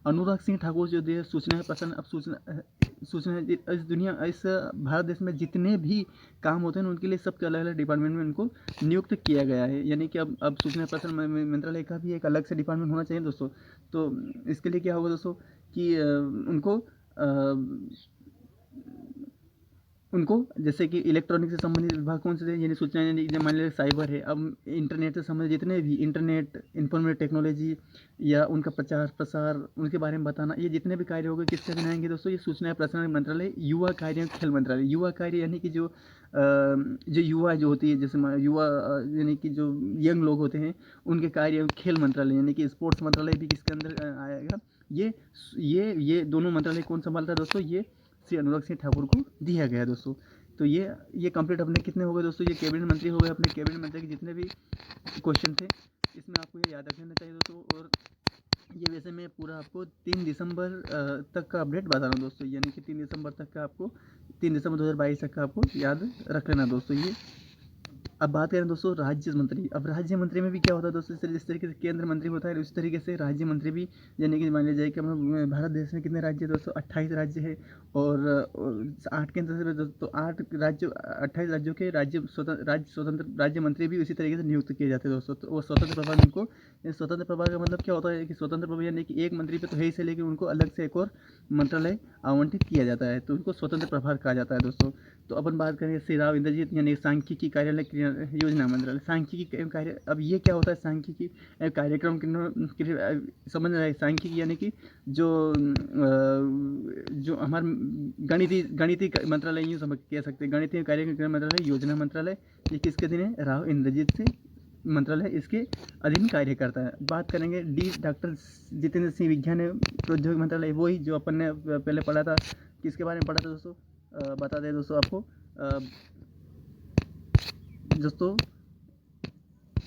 अनुराग सिंह ठाकुर जो देश सूचना है प्रसन्न, अब सूचना इस दुनिया, इस भारत देश में जितने भी काम होते हैं उनके लिए सबके अलग अलग डिपार्टमेंट में उनको नियुक्त किया गया है, यानी कि अब सूचना प्रसारण मंत्रालय का भी एक अलग से डिपार्टमेंट होना चाहिए दोस्तों। तो इसके लिए क्या होगा दोस्तों कि उनको जैसे कि इलेक्ट्रॉनिक से संबंधित विभाग कौन से थे, यानी सूचना, यानी मान लीजिए साइबर है, अब इंटरनेट से संबंधित जितने भी इंटरनेट इंफॉर्मेशन टेक्नोलॉजी या उनका प्रचार प्रसार उनके बारे में बताना, ये जितने भी कार्य होंगे किससे अधीन आएंगे दोस्तों, ये सूचना प्रसारण मंत्रालय, युवा कार्य एवं खेल मंत्रालय। युवा कार्य यानी कि जो युवा जो होती है, जैसे युवा यानी कि जो यंग लोग होते हैं उनके कार्य एवं खेल मंत्रालय, यानी कि स्पोर्ट्स मंत्रालय भी किसके अंदर आएगा। ये दोनों मंत्रालय कौन संभालता है दोस्तों, ये श्री अनुराग सिंह ठाकुर को दिया गया दोस्तों। तो ये कंप्लीट अपने कितने हो गए दोस्तों, ये कैबिनेट मंत्री हो गए, अपने कैबिनेट मंत्री के जितने भी क्वेश्चन थे इसमें आपको ये याद रखना चाहिए दोस्तों। और ये वैसे मैं पूरा आपको 3 दिसंबर तक का अपडेट बता रहा हूँ दोस्तों, यानी कि 3 दिसंबर तक का आपको, 3 दिसंबर 2022 तक का आपको याद रख लेना दोस्तों ये। अब बात करें दोस्तों राज्य मंत्री। अब राज्य मंत्री में भी क्या होता है दोस्तों, जिस तरीके से केंद्र मंत्री होता है उस तरीके से राज्य मंत्री भी, यानी कि मान लीजिए कि हम भारत देश में कितने राज्य दोस्तों, 28 राज्य है और 8 केंद्र से दोस्तों, 8 राज्य, 28 राज्यों के स्वतंत्र राज्य मंत्री भी उसी तरीके से नियुक्त किए जाते हैं दोस्तों। तो वो स्वतंत्र प्रभार उनको, स्वतंत्र प्रभार का मतलब क्या होता है कि स्वतंत्र प्रभार यानी कि एक मंत्री पे तो है ही से, लेकिन उनको अलग से एक और मंत्रालय आवंटित किया जाता है, तो उनको स्वतंत्र प्रभार कहा जाता है दोस्तों। तो अपन बात करेंगे श्री राव इंद्रजीत, यानी सांख्यिकी कार्यालय योजना मंत्रालय, सांख्यिकी कार्य। अब ये क्या होता है सांख्यिकी कार्यक्रम समझ रहे हैं, सांख्यिकी यानी कि जो हमारे गणितीय मंत्रालय यूँ समझ कह सकते हैं, गणितीय कार्यक्रम मंत्रालय, योजना मंत्रालय, ये किसके अधीन है, राव इंद्रजीत सिंह मंत्रालय इसके अधीन कार्य करता है। बात करेंगे डॉक्टर जितेंद्र सिंह विज्ञान एवं प्रौद्योगिकी मंत्रालय, वही जो अपन ने पहले पढ़ा था, किसके बारे में पढ़ा था दोस्तों, बता दें दोस्तों आपको दोस्तों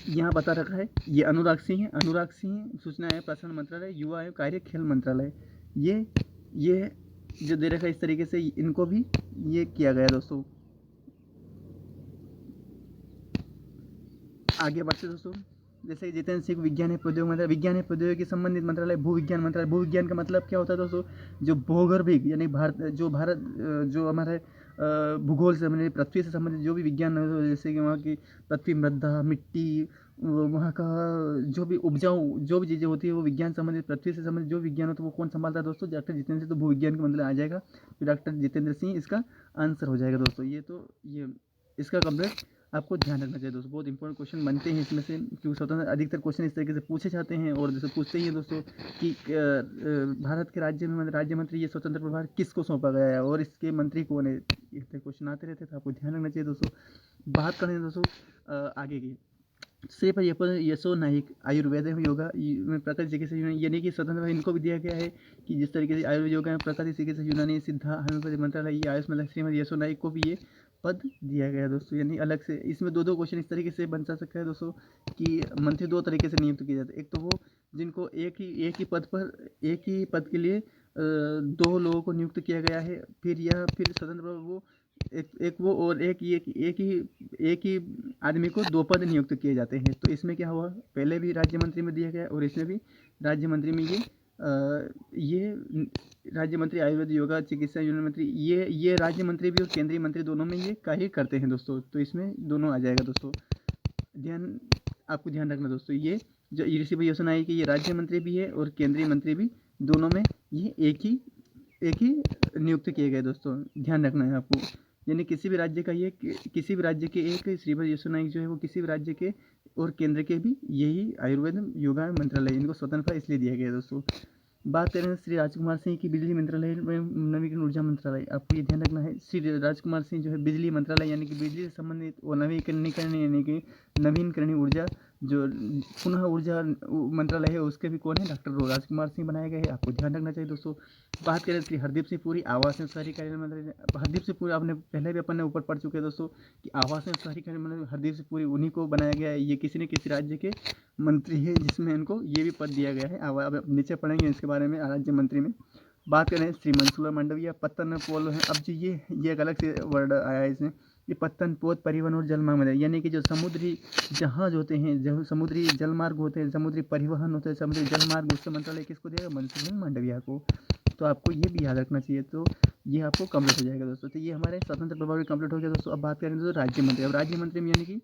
यहाँ बता रखा है, ये अनुराग सिंह है, अनुराग सिंह सूचना एवं प्रसारण मंत्रालय, युवा एवं कार्य खेल मंत्रालय, ये जो दे रखा है इस तरीके से इनको भी ये किया गया दोस्तों। आगे बढ़ते दोस्तों, जैसे जितेंद्र सिंह विज्ञान एवं प्रौद्योगिकी मंत्रालय, विज्ञान एवं प्रौद्योगिकी संबंधित मंत्रालय, भू विज्ञान मंत्रालय। भू विज्ञान का मतलब क्या होता है दोस्तों, जो भौगोलिक यानी भारत जो हमारे भूगोल से मतलब पृथ्वी से संबंधित जो भी विज्ञान है, जैसे कि वहाँ की पृथ्वी, मृदा, मिट्टी, वहाँ का जो भी उपजाऊ जो भी चीज़ें होती है वो विज्ञान संबंधित, पृथ्वी से संबंधित जो विज्ञान होता है वो कौन संभालता है दोस्तों, डॉक्टर जितेंद्र सिंह। तो भू विज्ञान का मतलब आ जाएगा तो डॉक्टर जितेंद्र सिंह इसका आंसर हो जाएगा दोस्तों। ये इसका कंप्लीट आपको ध्यान रखना चाहिए दोस्तों, बहुत इंपॉर्टेंट क्वेश्चन बनते हैं इसमें से, क्योंकि स्वतंत्र अधिकतर क्वेश्चन इस तरीके से पूछे जाते हैं। और जैसे पूछते ही हैं दोस्तों कि भारत के राज्य मंत्री ये स्वतंत्र प्रभार किसको सौंपा गया है और इसके मंत्री कौन है, इस तरह क्वेश्चन आते रहते हैं, तो आपको ध्यान रखना चाहिए दोस्तों। बात करें दोस्तों आगे की, सिर्फ यशो नाइक आयुर्वेद एवं योगा में प्रकृति चिकित्सा यूनानी, यानी कि स्वतंत्र इनको भी दिया गया है कि जिस तरीके से आयुर्वेद योगा में प्रकृति चिकित्सा यूनानी सिद्धा होम्योपैथी मंत्रालय, ये आयुष मंत्रालय श्रीमती यशो नाइक को भी ये पद दिया गया दोस्तों, यानी अलग से। इसमें दो क्वेश्चन इस तरीके से बन सकता है दोस्तों कि मंत्री 2 तरीके से नियुक्त किए जाते हैं। एक तो वो जिनको एक ही पद के लिए 2 लोगों को नियुक्त किया गया है, फिर स्वतंत्र वो एक वो और एक ही आदमी को 2 पद नियुक्त किए जाते हैं। तो इसमें क्या हुआ, पहले भी राज्य मंत्री में दिया गया और इसमें भी राज्य मंत्री में ये राज्य मंत्री आयुर्वेद योगा चिकित्सा यूनानी मंत्री, ये राज्य मंत्री भी और केंद्रीय मंत्री दोनों में ये कार्य करते हैं दोस्तों। तो इसमें दोनों आ जाएगा दोस्तों, ध्यान आपको ध्यान रखना दोस्तों, ये जो ऋषि भाई योजना आई कि ये राज्य मंत्री भी है और केंद्रीय मंत्री भी, दोनों में ये एक ही नियुक्त किए गए दोस्तों, ध्यान रखना है आपको। यानी किसी भी राज्य का ये किसी भी राज्य के एक श्रीपद यसो नाइक जो है वो किसी भी राज्य के और केंद्र के भी यही आयुर्वेद योगा मंत्रालय, इनको स्वतंत्रता इसलिए दिया गया है दोस्तों। बात करें श्री राजकुमार सिंह की बिजली मंत्रालय में नवीकरण ऊर्जा मंत्रालय, आपको ये ध्यान रखना है, श्री राजकुमार सिंह जो है बिजली मंत्रालय यानी कि बिजली से संबंधित और नवीकरणीकरण यानी कि नवीनकरणीय ऊर्जा जो पुनः ऊर्जा मंत्रालय है उसके भी कौन है, डॉक्टर राजकुमार सिंह बनाए गए हैं, आपको ध्यान रखना चाहिए दोस्तों। बात करें श्री हरदीप सिंह पुरी आवास एवं शहरी कार्य मंत्री, हरदीप सिंह पुरी आपने पहले भी अपन ने ऊपर पढ़ चुके हैं दोस्तों कि आवास एवं शहरी कार्य मंत्री हरदीप सिंह पुरी उन्हीं को बनाया गया है, ये किसी न किसी राज्य के मंत्री है जिसमें इनको ये भी पद दिया गया है। अब नीचे पढ़ेंगे इसके बारे में राज्य मंत्री में। बात करें श्री मनसुख मांडविया पत्तन पोल है, अब जो ये एक अलग से वर्ड आया है इसमें, ये पत्तन पोत परिवहन और जलमार्ग मंत्रालय यानी कि जो समुद्री जहाज होते हैं, जो समुद्री जलमार्ग होते हैं, समुद्री परिवहन होते हैं, समुद्री जलमार्ग, उसका मंत्रालय किसको दिया गया, मनसुख मांडविया को। तो आपको ये भी याद रखना चाहिए, तो ये आपको कंप्लीट हो जाएगा दोस्तों। तो ये हमारे स्वतंत्र प्रभाव कंप्लीट हो गया दोस्तों। अब बात करें दोस्तों राज्य मंत्री, अब राज्य मंत्री में यानी कि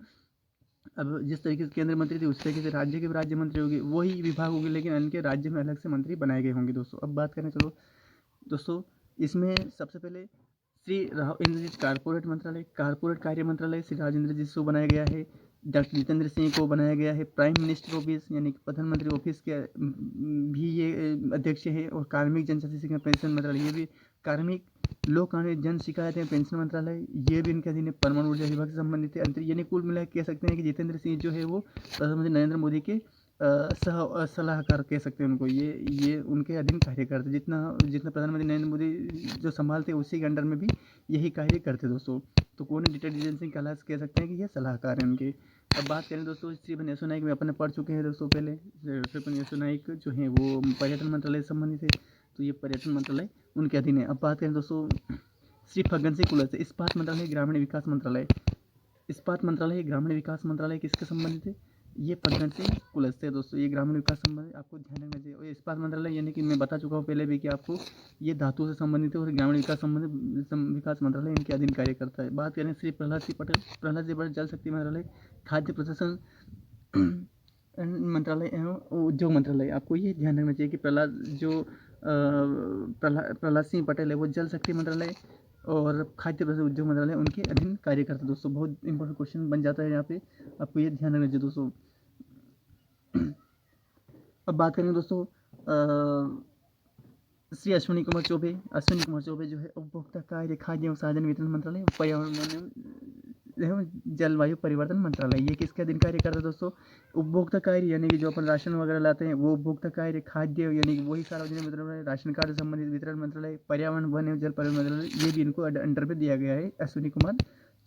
अब जिस तरीके से केंद्रीय मंत्री थे उस तरीके से राज्य के भी राज्य मंत्री होगी, वही विभाग होगी लेकिन उनके राज्य में अलग से मंत्री बनाए गए होंगे दोस्तों। अब बात करें चलो दोस्तों, इसमें सबसे पहले श्री राव इंद्रजीत कारपोरेट मंत्रालय, कारपोरेट कार्य मंत्रालय श्री राजेंद्र जी को बनाया गया है, डॉक्टर जितेंद्र सिंह को बनाया गया है प्राइम मिनिस्टर ऑफिस यानी कि प्रधानमंत्री ऑफिस के भी ये अध्यक्ष है, और कार्मिक जनजाति पेंशन मंत्रालय ये भी कार्मिक लोक जन शिकायत एवं पेंशन मंत्रालय ये भी इनके अधीन है, परमाणु ऊर्जा विभाग से संबंधित है अंतर, यानी कुल मिला कह सकते हैं कि जितेंद्र सिंह जो है वो प्रधानमंत्री नरेंद्र मोदी के सलाहकार कह सकते हैं उनको, ये उनके अधीन कार्य करते, जितना जितना प्रधानमंत्री नरेंद्र मोदी जो संभालते उसी के अंडर में भी यही कार्य करते दोस्तों। तो कौन डिटेलिजेंस कह सकते हैं कि ये सलाहकार हैं उनके। अब बात करें दोस्तों श्री यसो नाइक में अपन पढ़ चुके हैं दोस्तों पहले, श्री यसो नाइक जो हैं वो पर्यटन मंत्रालय से संबंधित है, तो ये पर्यटन मंत्रालय उनके अधीन है। अब बात करें दोस्तों श्री फग्गन सिंह कुलस्ते इस्पात मंत्रालय ग्रामीण विकास मंत्रालय, इस्पात मंत्रालय ग्रामीण विकास मंत्रालय किसके संबंधित है, ये फग्गन सिंह कुलस्ते दोस्तों, ये ग्रामीण विकास संबंधित आपको ध्यान रखना चाहिए। और इस्पात मंत्रालय यानी कि मैं बता चुका हूँ पहले भी कि आपको ये धातु से संबंधित है और ग्रामीण विकास संबंधित विकास मंत्रालय इनके अधीन कार्य करता है। बात करें श्री प्रहलाद सिंह पटेल जल शक्ति मंत्रालय, खाद्य प्रशासन मंत्रालय एवं उद्योग मंत्रालय, आपको ये ध्यान रखना चाहिए कि प्रहलाद सिंह पटेल है वो जल शक्ति मंत्रालय और खाद्य प्रशासन उद्योग मंत्रालय उनके अधीन कार्य करता है दोस्तों। बहुत इंपॉर्टेंट क्वेश्चन बन जाता है यहाँ पे, आपको ये ध्यान रखना चाहिए दोस्तों। अब बात करेंगे दोस्तों श्री अश्विनी कुमार चौबे जो है उपभोक्ता कार्य खाद्य एवं सार्वजनिक वितरण मंत्रालय पर्यावरण एवं जलवायु परिवर्तन मंत्रालय, ये किसके अधीन कार्य करता है दोस्तों, उपभोक्ता कार्य यानी कि जो अपन राशन वगैरह लाते हैं वो उपभोक्ता कार्य, खाद्य यानी कि वही सार्वजनिक वितरण राशन कार्ड से संबंधित वितरण मंत्रालय, पर्यावरण वन एवं जल परिवहन मंत्रालय ये भी इनको अंडर पे दिया गया है अश्विनी कुमार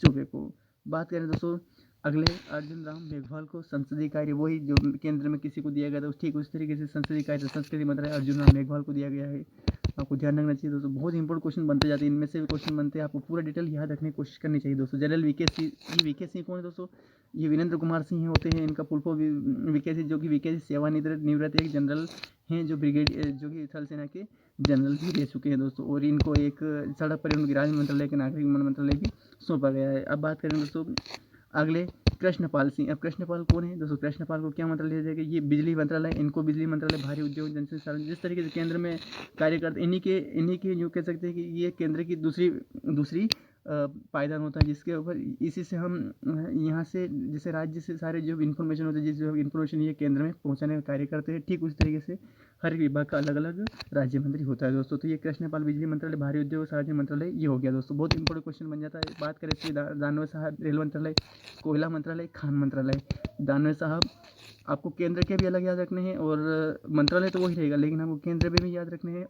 चौबे को। बात करें दोस्तों अगले अर्जुन राम मेघवाल को संसदीय कार्य, वही जो केंद्र में किसी को दिया गया था ठीक उस तरीके से संसदीय कार्य संस्कृति मंत्रालय अर्जुन राम मेघवाल को दिया गया है, आपको ध्यान रखना चाहिए दोस्तों। बहुत इंपॉर्टेंट क्वेश्चन बनते जाते हैं, इनमें से भी क्वेश्चन बनते हैं, आपको पूरा डिटेल याद रखने की कोशिश करनी चाहिए दोस्तों। जनरल वीके सिंह, ये वीके सिंह कौन है दोस्तों, ये वीरेंद्र कुमार सिंह होते हैं, इनका फुल फॉर्म वीके सिंह, जो कि वीके सिंह सेवानिवृत्त एक जनरल हैं जो ब्रिगेडियर जो कि थल सेना के जनरल भी रह चुके हैं दोस्तों, और इनको एक सड़क परिवहन राज्य मंत्रालय के नागरिक मंत्रालय भी सौंपा गया है। अब बात करें दोस्तों अगले कृष्णपाल सिंह, अब कृष्णपाल कौन है दोस्तों, कृष्णपाल को क्या मंत्रालय दिया जाएगा, ये बिजली मंत्रालय, इनको बिजली मंत्रालय भारी उद्योग जनसंसाधन जिस तरीके से केंद्र में कार्य करते इन्हीं के जो कह सकते हैं कि ये केंद्र की दूसरी पायदान होता है, जिसके ऊपर इसी से हम यहाँ से जैसे राज्य से सारे जो इन्फॉर्मेशन होते हैं जिस जो इन्फॉर्मेशन ये केंद्र में पहुँचाने का कार्य करते हैं, ठीक उसी तरीके से हर एक विभाग का अलग अलग राज्य मंत्री होता है दोस्तों। तो ये कृष्णपाल बिजली मंत्रालय, भारी उद्योग सार्वजनिक मंत्रालय ये हो गया दोस्तों, बहुत इंपॉर्टेंट क्वेश्चन बन जाता है। बात करें श्री दानवे साहब रेल मंत्रालय, कोयला मंत्रालय, खान मंत्रालय, दानवे साहब आपको केंद्र के भी अलग याद रखने हैं और मंत्रालय तो वही रहेगा लेकिन आपको केंद्र पे भी याद रखने हैं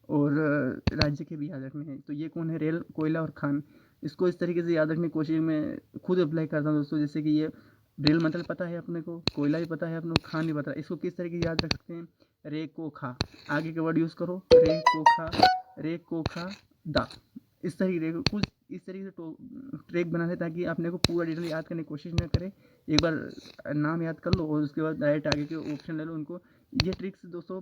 और राज्य के भी याद रखने हैं। तो ये कौन है, रेल, कोयला और खान, इसको इस तरीके से याद रखने की कोशिश में खुद अप्लाई करता हूँ दोस्तों। जैसे कि ये रेल मंत्रालय पता है अपने को, कोयला भी पता है अपने को, खान भी पता है, इसको किस तरीके से याद रख सकते हैं, रे को खा, आगे के वर्ड यूज़ करो, रे को खा दा, इस तरीके कुछ इस तरीके से ट्रैक बना ले ताकि आपने को पूरा डिटेल याद करने की कोशिश न करें, एक बार नाम याद कर लो और उसके बाद डायरेक्ट आगे के ऑप्शन ले लो उनको। ये ट्रिक्स दोस्तों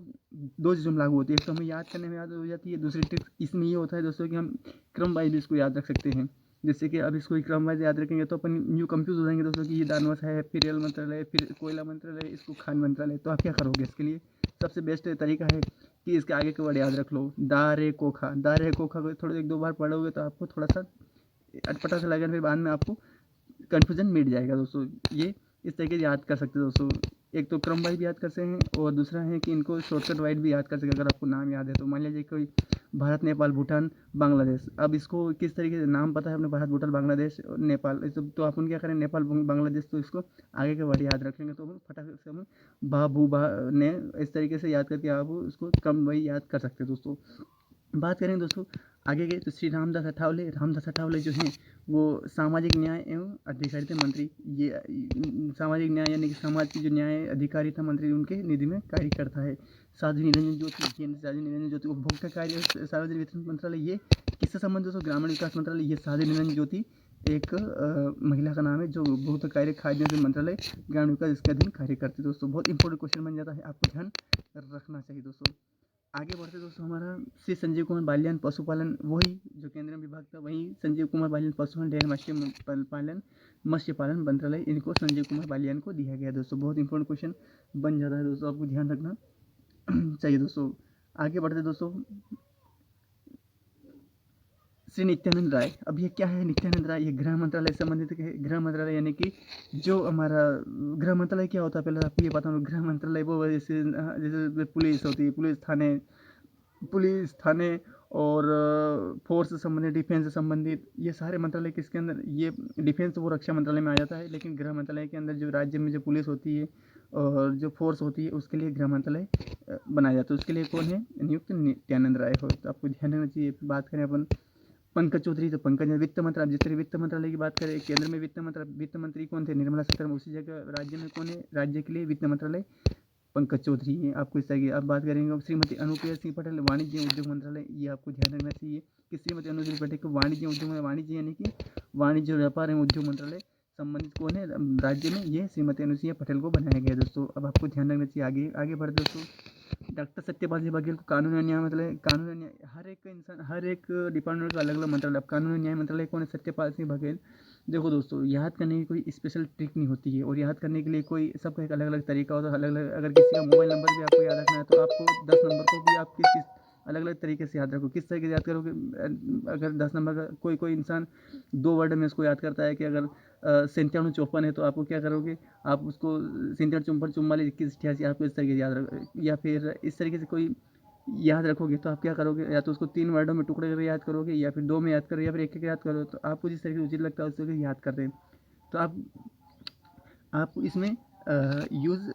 दो चीज़ों में लागू होती है, एक तो हमें याद करने में याद हो जाती है, दूसरी ट्रिक्स इसमें ये होता है दोस्तों कि हम क्रम वाइज भी इसको याद रख सकते हैं। जैसे कि अब इसको क्रम वाइज याद रखेंगे तो अपन न्यू कंफ्यूज हो जाएंगे दोस्तों कि ये दानवस है, फिर रेल मंत्रालय, फिर कोयला मंत्रालय, इसको खान मंत्रालय। तो आप क्या करोगे इसके लिए? सबसे बेस्ट तरीका है कि इसके आगे के वर्ड याद रख लो। दा रे कोखा, दा रे कोखा को थोड़ा 1-2 बार पढ़ोगे तो आपको थोड़ा सा अटपटा सा लगेगा, फिर बाद में आपको कन्फ्यूजन मिट जाएगा दोस्तों। ये इस तरीके से याद कर सकते हो दोस्तों। एक तो क्रम वाइज भी याद कर सकते हैं और दूसरा है कि इनको शॉर्टकट वाइज भी याद कर सकते हैं अगर आपको नाम याद है तो। मान लीजिए कोई भारत, नेपाल, भूटान, बांग्लादेश। अब इसको किस तरीके से नाम पता है अपने, भारत, भूटान, बांग्लादेश और नेपाल, तो अपन क्या करें, नेपाल, बांग्लादेश, तो इसको आगे के वर्ड याद रखेंगे तो हम फटाक से हम बा भू बा ने इस तरीके से याद करके आप उसको क्रम वाइज याद कर सकते हैं दोस्तों। बात करें दोस्तों आगे के तो श्री रामदास अठावले जो हैं वो सामाजिक न्याय एवं अधिकारिता मंत्री। ये सामाजिक न्याय यानी कि समाज की जो न्याय अधिकारिता मंत्री उनके निधि में कार्य करता है। साध्वी निरंजन ज्योति उपभोक्ता कार्य सार्वजनिक वितरण मंत्रालय, ये किससे संबंधित दोस्तों? ग्रामीण विकास मंत्रालय। ये साध्वी निरंजन ज्योति एक महिला का नाम है जो उपभोक्ता कार्य खाद्य मंत्रालय ग्रामीण विकास इसके अधीन कार्य करती है दोस्तों। बहुत इंपॉर्टेंट क्वेश्चन बन जाता है, आपको ध्यान रखना चाहिए दोस्तों। आगे बढ़ते दोस्तों, हमारा श्री संजीव कुमार बालियान पशुपालन, वही जो केंद्रीय विभाग था वही संजीव कुमार बालियान पशुपालन डेयरी मत्स्य पालन मंत्रालय, इनको संजीव कुमार बालियान को दिया गया दोस्तों। बहुत इंपॉर्टेंट क्वेश्चन बन जाता है दोस्तों, आपको ध्यान रखना चाहिए दोस्तों। आगे बढ़ते दोस्तों, श्री नित्यानंद राय। अब ये क्या है नित्यानंद राय? ये गृह मंत्रालय से संबंधित है। गृह मंत्रालय यानी कि जो हमारा गृह मंत्रालय क्या होता है पहले आपको ये पता होगा। गृह मंत्रालय वो जैसे जैसे पुलिस होती है, पुलिस थाने और फोर्स से संबंधित, डिफेंस से संबंधित, ये सारे मंत्रालय किसके अंदर? ये डिफेंस तो वो रक्षा मंत्रालय में आ जाता है, लेकिन गृह मंत्रालय के अंदर जो राज्य में जो पुलिस होती है और जो फोर्स होती है उसके लिए गृह मंत्रालय बनाया जाता है। उसके लिए कौन है नियुक्त? नित्यानंद राय हो। तो आपको ध्यान रखना चाहिए। बात करें अपन पंकज चौधरी, तो पंकज वित्त मंत्रालय, जिस तरह वित्त मंत्रालय की बात करें केंद्र में वित्त मंत्री कौन थे? निर्मला सीतारमण। उसी जगह राज्य में कौन है? राज्य के लिए वित्त मंत्रालय पंकज चौधरी है। आपको इस तरह की अब बात करेंगे। अब श्रीमती अनुप्रिया सिंह पटेल वाणिज्य उद्योग मंत्रालय, ये आपको ध्यान रखना चाहिए कि श्रीमती अनुप्रिया पटेल को वाणिज्य उद्योग, वाणिज्य यानी कि वाणिज्य व्यापार एवं उद्योग मंत्रालय संबंधित कौन है राज्य में? ये श्रीमती अनुप्रिया पटेल को बनाया गया दोस्तों। अब आपको ध्यान रखना चाहिए। आगे आगे बढ़ दोस्तों, डॉक्टर सत्यपाल सिंह बघेल को कानून और न्याय मंत्रालय। कानून और न्याय, हर एक इंसान, हर एक डिपार्टमेंट का अलग अलग मंत्रालय। अब कानून और न्याय मंत्रालय कौन है? सत्यपाल सिंह बघेल। देखो दोस्तों, याद करने की कोई स्पेशल ट्रिक नहीं होती है और याद करने के लिए कोई सबका एक अलग अलग तरीका होता है। अलग अलग, अगर किसी का मोबाइल नंबर भी आपको याद रखना है तो आपको 10 नंबर को भी आप किस अलग अलग तरीके से याद रखो। किस तरीके से याद करोगे? अगर 10 नंबर का कोई इंसान 2 वर्ड में इसको याद करता है कि अगर 5754 है तो आपको क्या करोगे? आप उसको 5754 44 21 88 आपको इस तरीके से याद रख, या फिर इस तरीके से कोई याद रखोगे तो आप क्या करोगे? या तो उसको 3 वर्डों में टुकड़े करके याद करोगे, या फिर 2 में याद करोगे, या फिर एक याद करो। तो आपको जिस तरीके से उचित लगता है उस तरीके से याद करते हैं। तो आप इसमें यूज़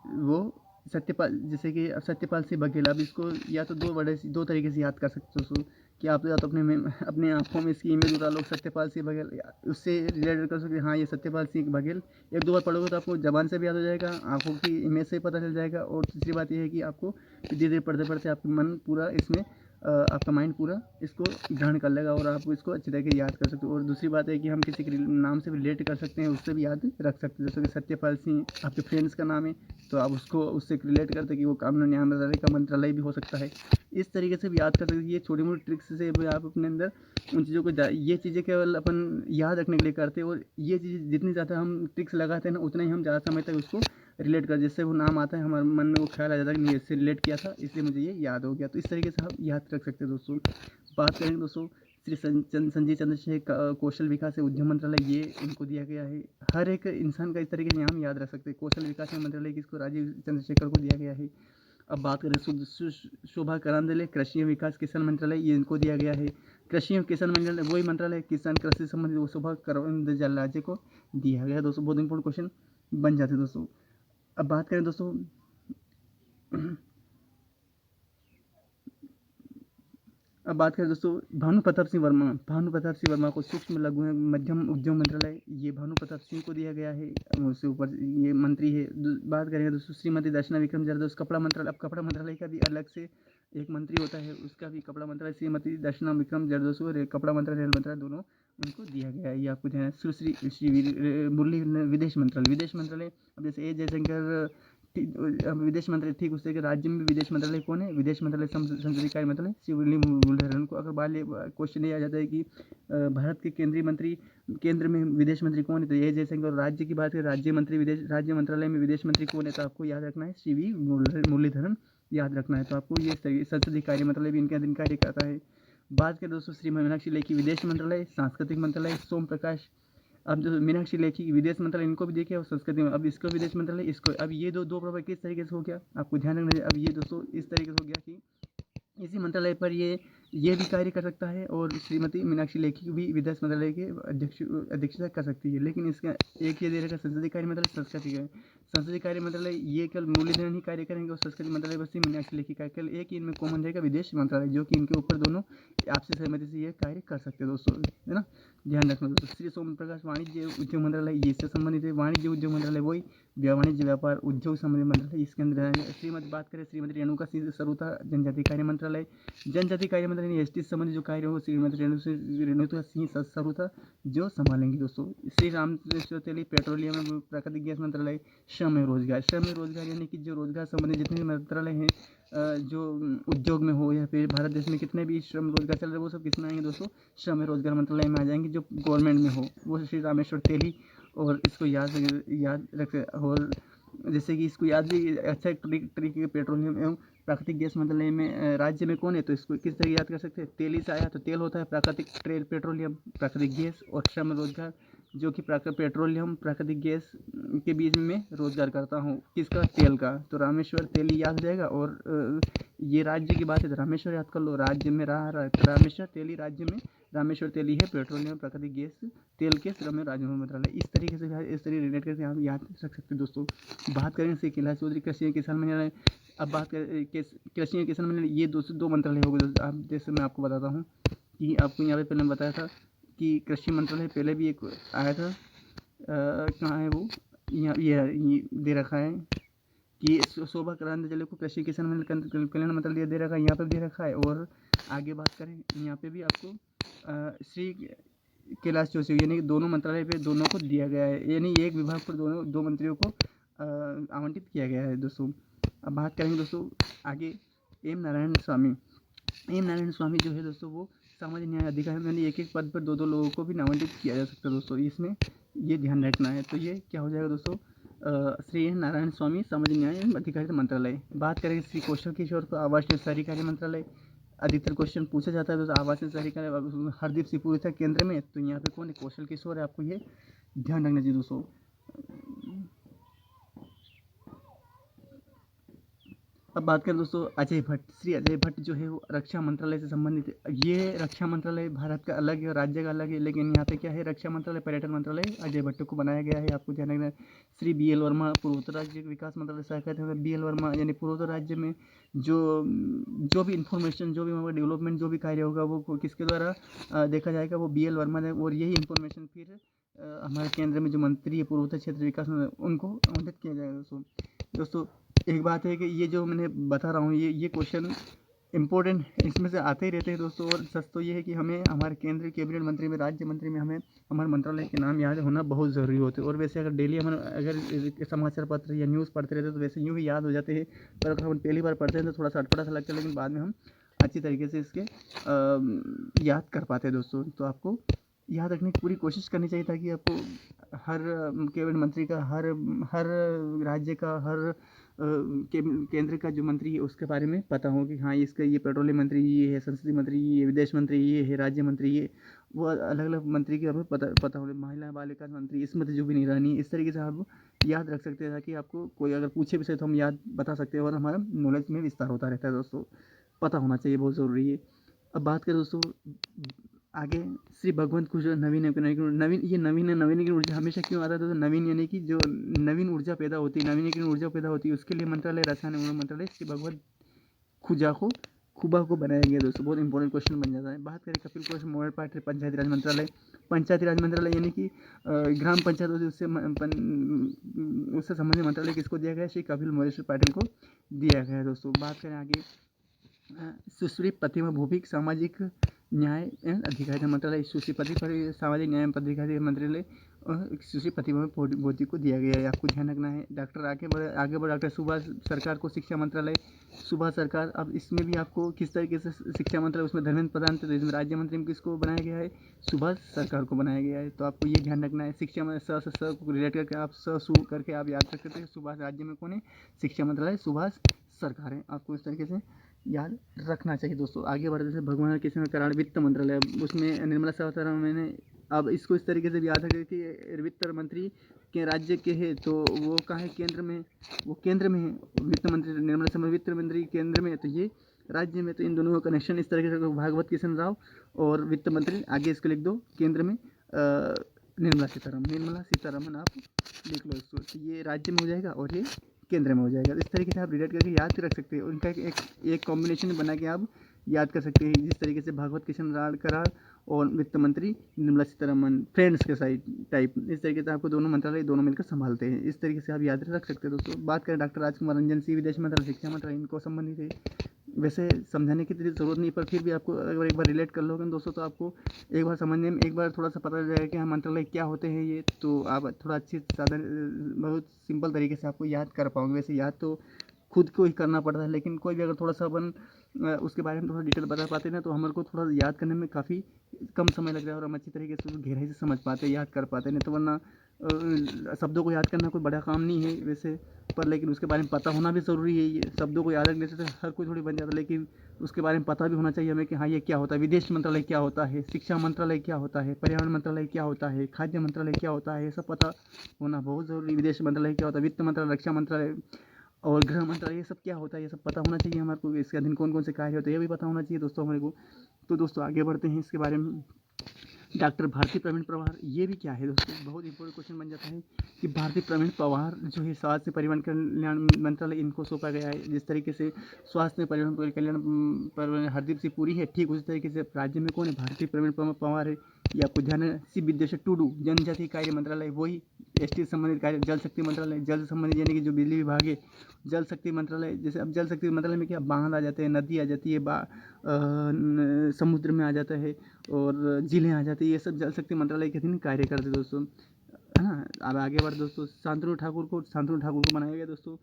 वो सत्यपाल, जैसे कि सत्यपाल सिंह बघेल, अब इसको या तो 2 तरीके से याद कर सकते हो उसको, कि आप या तो अपने आँखों में इसकी इमेज उतार लो सत्यपाल सिंह बघेल, उससे रिलेटेड कर सकते हैं। हाँ, ये सत्यपाल सिंह बघेल 1-2 बार पढ़ोगे तो आपको ज़बान से भी याद हो जाएगा, आँखों की इमेज से ही पता चल जाएगा। और तीसरी बात ये है कि आपको धीरे धीरे पढ़ते पढ़ते आपका मन पूरा इसमें आपका माइंड पूरा इसको ग्रहण कर लेगा और आप इसको अच्छी तरीके से याद कर सकते हो। और दूसरी बात है कि हम किसी के नाम से भी रिलेट कर सकते हैं, उससे भी याद रख सकते हैं। जैसे कि सत्यपाल सिंह आपके फ्रेंड्स का नाम है तो आप उसको उससे रिलेट करते कि वो कानून न्याय मंत्रालय का मंत्रालय भी हो सकता है। इस तरीके से भी याद कर सकते हैं। ये छोटी मोटी ट्रिक्स से भी आप अपने अंदर उन चीज़ों को ये चीज़ें केवल अपन याद रखने के लिए करते हैं, और ये चीज़ जितनी ज़्यादा हम ट्रिक्स लगाते हैं ना उतना ही हम ज़्यादा समय तक उसको रिलेट कर, जिससे वो नाम आता है हमारे मन में, वो ख्याल आ जाता है कि नहीं इससे रिलेट किया था इसलिए मुझे ये याद हो गया। तो इस तरीके से हम याद रख सकते हैं दोस्तों। बात करेंगे दोस्तों श्री संजय चंद्रशेखर कौशल विकास एवं उद्यम मंत्रालय, ये इनको दिया गया है। हर एक इंसान का इस तरीके से नाम याद रख सकते हैं। कौशल विकास एवं मंत्रालय किसको? राजीव चंद्रशेखर को दिया गया है। अब बात करें शोभा करांदले कृषि एवं विकास किसान मंत्रालय, ये इनको दिया गया है। कृषि एवं किसान मंत्रालय वही मंत्रालय किसान कृषि से संबंधित, वो शोभा करांदले राज्य को दिया गया है दोस्तों। बहुत इंपॉर्टेंट क्वेश्चन बन जाते हैं दोस्तों। अब बात करें दोस्तों अब बात करें दोस्तों भानु प्रताप सिंह वर्मा को सूक्ष्म लघु एवं मध्यम उद्योग मंत्रालय, ये भानु प्रताप सिंह को दिया गया है। उससे ऊपर ये मंत्री है। बात करेंगे दोस्तों श्रीमती दर्शना विक्रम जरदोस कपड़ा मंत्रालय। अब कपड़ा मंत्रालय का भी अलग से एक मंत्री होता है, उसका भी कपड़ा मंत्रालय श्रीमती दर्शना विक्रम जरदोस और कपड़ा मंत्रालय रेल मंत्रालय दोनों उनको दिया गया है। ये आपको ध्यान है। सुश्री मुरली विदेश मंत्रालय। अब जैसे जयशंकर विदेश मंत्रालय, ठीक उस तरीके राज्य में विदेश मंत्रालय कौन है? विदेश मंत्रालय संसदीय कार्य मंत्रालय श्री मुरलीधरन को। अगर बार क्वेश्चन ये आ जाता है कि भारत के केंद्रीय मंत्री, केंद्र में विदेश मंत्री कौन है, तो ये जयशंकर। और राज्य की बात करें, राज्य मंत्रालय में विदेश मंत्री कौन है, तो आपको याद रखना है श्री वी मुरलीधरन याद रखना है। तो आपको ये संसदीय कार्य मंत्रालय भी इनके अधीन कार्य करता है। बात करें दोस्तों श्री मीनाक्षी लेखी विदेश मंत्रालय, सांस्कृतिक मंत्रालय सोम प्रकाश। अब जो मीनाक्षी लेखी विदेश मंत्रालय इनको भी देखे और संस्कृति में, अब इसको विदेश मंत्रालय, इसको, अब ये दो प्रभाग किस तरीके से हो गया आपको ध्यान रखना है। अब ये दोस्तों इस तरीके से हो गया कि इसी मंत्रालय पर ये भी कार्य कर सकता है और श्रीमती मीनाक्षी लेखी भी विदेश मंत्रालय के अध्यक्षता कर सकती है। लेकिन इसका एक ये दे रखा संसदीय कार्य मंत्रालय, संसदीय कार्य मंत्रालय ये केवल मुरलीधरन ही कार्य करेंगे और संस्कृति मंत्रालय बस मीनाक्षी लेखी कार्य, केवल एक ही इनमें कॉमन रहेगा विदेश मंत्रालय, जो कि इनके ऊपर दोनों आपसी सहमति से ये कार्य कर सकते हैं दोस्तों, है ना, ध्यान रखना दोस्तों। श्री सोम प्रकाश वाणिज्य उद्योग मंत्रालय, ये इससे संबंधित है। वाणिज्य उद्योग मंत्रालय वही वाणिज्य व्यापार उद्योग संबंधित मंत्रालय, इसके अंदर है। श्रीमती बात करें श्रीमती रेणुका सिंह सरूता जनजातीय कार्य मंत्रालय, जनजातीय कार्य मंत्रालय एसटी से संबंधित जो कार्य हो श्रीमती रेणुका सिंह सरूता जो संभालेंगी दोस्तों। श्री रामेश्वर तेली पेट्रोलियम एवं प्राकृतिक गैस मंत्रालय, श्रम एवं रोजगार यानी कि जो रोजगार संबंधित जितने भी मंत्रालय हैं, जो उद्योग में हो या फिर भारत देश में कितने भी श्रम रोजगार चल रहे हैं, वो सब किसमें आएंगे दोस्तों? श्रम एवं रोजगार मंत्रालय में आ जाएंगे, जो गवर्नमेंट में हो वो श्री रामेश्वर तेली। और इसको याद रख, और जैसे कि इसको याद भी अच्छा तरीके के पेट्रोलियम एवं प्राकृतिक गैस मंत्रालय में राज्य में कौन है, तो इसको किस तरह याद कर सकते हैं? तेली से आया तो तेल होता है, प्राकृतिक पेट्रोलियम प्राकृतिक गैस, और श्रम रोजगार जो कि पेट्रोलियम प्राकृतिक गैस के बीच में रोजगार करता हूँ, किसका? तेल का। तो रामेश्वर तेली याद हो जाएगा। और ये राज्य की बात है तो रामेश्वर याद कर लो, राज्य में रहा रामेश्वर तेली, राज्य में रामेश्वर तेली है पेट्रोलियम प्राकृतिक गैस तेल के श्रम राज्य मंत्रालय। इस तरीके से इस तरीके रिलेट करके आप याद रख सकते हैं दोस्तों। बात करें श्री कैलाश चौधरी कृषि एवं किसान मंत्रालय। अब बात करें कृषि एवं किसान मंत्रालय, ये दो मंत्रालय हो गए दोस्तों। आप जैसे मैं आपको बताता हूँ कि आपको यहाँ पे पहले बताया था कि कृषि मंत्रालय पहले भी एक आया था, कहाँ है वो, यहाँ ये दे रखा है कि शोभा करांदेजले को कृषि किसान कल्याण मंत्रालय दे रखा है, यहाँ पे भी दे रखा है। और आगे बात करें यहाँ पे भी आपको श्री कैलाश चौधरी यानी कि दोनों मंत्रालय पे दोनों को दिया गया है, यानी एक विभाग पर दो मंत्रियों को आवंटित किया गया है दोस्तों। अब बात करेंगे दोस्तों आगे एम नारायण स्वामी जो है दोस्तों, वो सामाजिक न्याय अधिकारी, यानी एक पद पर दो लोगों को भी आवंटित किया जा सकता है दोस्तों, इसमें ये ध्यान रखना है। तो ये क्या हो जाएगा दोस्तों? श्री नारायण स्वामी सामाजिक न्याय एवं अधिकारिता मंत्रालय। बात करेंगे श्री कौशल किशोर को आवास एवं शहरी कार्य मंत्रालय। अधिकतर क्वेश्चन पूछा जाता है दोस्तों आवास एवं शहरी कार्य, हरदीप सिंह पुरी था केंद्र में, तो यहाँ पे कौन है? कौशल किशोर है, आपको ये ध्यान रखना चाहिए दोस्तों। अब बात करें दोस्तों अजय भट्ट, श्री अजय भट्ट जो है वो रक्षा मंत्रालय से संबंधित है। ये रक्षा मंत्रालय भारत का अलग है और राज्य का अलग है, लेकिन यहाँ पे क्या है? रक्षा मंत्रालय पर्यटन मंत्रालय अजय भट्ट को बनाया गया है, आपको ध्यान रखना है। श्री BL वर्मा पूर्वोत्तर राज्य विकास मंत्रालय सहकारिता, BL वर्मा यानी पूर्वोत्तर राज्य में जो भी इंफॉर्मेशन, जो भी डेवलपमेंट, जो भी कार्य होगा वो किसके द्वारा देखा जाएगा? वो BL वर्मा ने। और यही इंफॉर्मेशन फिर हमारे केंद्र में जो मंत्री है पूर्वोत्तर क्षेत्र विकास उनको आवंटित किया जाएगा दोस्तों। एक बात है कि ये जो मैंने बता रहा हूँ ये क्वेश्चन इंपॉर्टेंट इसमें से आते ही रहते हैं दोस्तों। और सच तो ये है कि हमें हमारे केंद्रीय कैबिनेट मंत्री में, राज्य मंत्री में, हमें हमारे मंत्रालय के नाम याद होना बहुत ज़रूरी होते हैं। और वैसे अगर डेली हम अगर समाचार पत्र या न्यूज़ पढ़ते रहते तो वैसे यूँ ही याद हो जाते हैं, पर अगर हम पहली बार पढ़ते हैं तो थोड़ा सा अटपटा सा लगता है, लेकिन बाद में हम अच्छी तरीके से इसके याद कर पाते हैं दोस्तों। तो आपको याद रखने की पूरी कोशिश करनी चाहिए ताकि आपको हर कैबिनेट मंत्री का, हर राज्य का, हर केंद्र का जो मंत्री है उसके बारे में पता हो कि हाँ इसका ये पेट्रोलियम मंत्री ये है, संसदीय मंत्री ये, विदेश मंत्री ये है, राज्य मंत्री ये, वो अलग अलग मंत्री के हमें पता हो। महिला बाल विकास मंत्री स्मृति जुबिन ईरानी, इस तरीके से आप याद रख सकते हैं ताकि आपको कोई अगर पूछे विषय तो हम याद बता सकते हैं और हमारा नॉलेज में विस्तार होता रहता है दोस्तों। पता होना चाहिए, बहुत ज़रूरी है। अब बात करें दोस्तों आगे श्री भगवंत खुश नवीन ये नवीन ऊर्जा हमेशा क्यों आता है? तो नवीन यानी कि जो नवीन ऊर्जा पैदा होती है, नवीन ऊर्जा पैदा होती है, उसके लिए मंत्रालय रसायन एवं मंत्रालय श्री भगवंत खुबा को बनाया गया दोस्तों। बहुत इंपॉर्टेंट क्वेश्चन बन जाता है। बात करें कपिल क्वेश्चन मॉडल पार्टी पंचायती राज मंत्रालय यानी कि ग्राम पंचायत होती है, उससे संबंधित मंत्रालय किसको दिया गया? श्री कपिल मोहेश्वर पाटिल को दिया गया है दोस्तों। बात करें आगे सुश्री प्रतिमा भौमिक सामाजिक न्याय एवं अधिकारिता मंत्रालय, सुश्री प्रतिमा सामाजिक न्याय एवं अधिकारिता मंत्रालय सुश्री प्रतिभा मोदी को दिया गया है। आपको ध्यान रखना है। डॉक्टर आगे बढ़ डॉक्टर सुभाष सरकार को शिक्षा मंत्रालय, सुभाष सरकार। अब इसमें भी आपको किस तरीके से शिक्षा मंत्रालय, उसमें धर्मेंद्र प्रधान थे, इसमें राज्य मंत्री में किसको बनाया गया है, सुभाष सरकार को बनाया गया है। तो आपको ये ध्यान रखना है। शिक्षा में स से स को रिलेट करके आप सु करके आप याद रख सकते हैं। सुभाष राज्य में कौन है, शिक्षा मंत्रालय सुभाष सरकार है। आपको इस तरीके से याद रखना चाहिए दोस्तों। आगे बढ़ते जैसे भगवान कृष्ण कराड़ वित्त मंत्रालय, उसमें निर्मला सीतारमण ने, अब इसको इस तरीके से भी याद रखें कि वित्त मंत्री के राज्य के है तो वो कहाँ है, केंद्र में, वो केंद्र में है। वित्त मंत्री निर्मला सीतारमण वित्त मंत्री केंद्र में है तो ये राज्य में। तो इन दोनों का कनेक्शन इस तरीके से, भागवत किशन राव और वित्त मंत्री, आगे इसको लिख दो केंद्र में निर्मला सीतारमण आप लिख लो इसको। तो ये राज्य में हो जाएगा और ये केंद्र में हो जाएगा। इस तरीके से आप रिलेट करके याद रख सकते हैं। उनका एक कॉम्बिनेशन बना के आप याद कर सकते हैं। जिस तरीके से भागवत किशन कराड़ और वित्त मंत्री निर्मला सीतारमण फ्रेंड्स के साइड टाइप, इस तरीके से आपको दोनों मंत्रालय दोनों मिलकर संभालते हैं। इस तरीके से आप याद रख सकते हैं दोस्तों। बात करें डॉक्टर राजकुमार रंजन सिंह, विदेश मंत्रालय, शिक्षा मंत्रालय, इनको संबंधित है। वैसे समझाने की ज़रूरत नहीं, पर फिर भी आपको अगर एक बार रिलेट कर लोगे दोस्तों तो आपको एक बार समझने में, एक बार थोड़ा सा पता चल जाएगा कि हाँ मंत्रालय क्या होते हैं ये। तो आप थोड़ा अच्छी बहुत सिंपल तरीके से आपको याद कर पाओगे। वैसे याद तो खुद को ही करना पड़ता है, लेकिन कोई भी अगर थोड़ा सा अपन उसके बारे में थोड़ा डिटेल बता पाते ना तो हमारे को थोड़ा याद करने में काफ़ी कम समय लग रहा है और हम अच्छी तरीके से गहराई से समझ पाते हैं, याद कर पाते हैं। नहीं तो वरना शब्दों को याद करना कोई बड़ा काम नहीं है वैसे, पर लेकिन उसके बारे में पता होना भी ज़रूरी है। ये शब्दों को याद रखने से तो हर कोई थोड़ी बन जाता है, लेकिन उसके बारे में पता भी होना चाहिए हमें कि हाँ ये क्या होता है, विदेश मंत्रालय क्या होता है, शिक्षा मंत्रालय क्या होता है, पर्यावरण मंत्रालय क्या होता है, खाद्य मंत्रालय क्या होता है, ये सब पता होना बहुत ज़रूरी। विदेश मंत्रालय क्या होता है, वित्त मंत्रालय, रक्षा मंत्रालय और गृह मंत्रालय, ये सब क्या होता है, ये सब पता होना चाहिए हमारे को। इसके अधीन कौन कौन से कार्य होते हैं ये भी पता होना चाहिए दोस्तों हमारे को। तो दोस्तों आगे बढ़ते हैं इसके बारे में। डॉक्टर भारती प्रवीण पवार, ये भी क्या है दोस्तों, बहुत इंपॉर्टेंट क्वेश्चन बन जाता है कि भारती प्रवीण पवार जो है स्वास्थ्य परिवहन कल्याण मंत्रालय इनको सौंपा गया है। जिस तरीके से स्वास्थ्य परिवहन कल्याण पर हरदीप सिंह पुरी है, ठीक उसी तरीके से राज्य में कौन है, भारती प्रवीण पवार है। ये आपको ध्यान है। सी विद्याशंकर टूडू, जनजातीय कार्य मंत्रालय, वही एसटी संबंधित कार्य, जल शक्ति मंत्रालय, जल संबंधित यानी कि जो बिजली विभाग है, जल शक्ति मंत्रालय। जैसे अब जल शक्ति मंत्रालय में क्या बांध आ जाते हैं, नदी आ जाती है, समुद्र में आ जाता है और झीलें आ जाती है, ये सब जल शक्ति मंत्रालय के अधीन कार्य करते दोस्तों, है ना। अब आगे बढ़ दोस्तों, शांतनु ठाकुर को बनाया गया दोस्तों।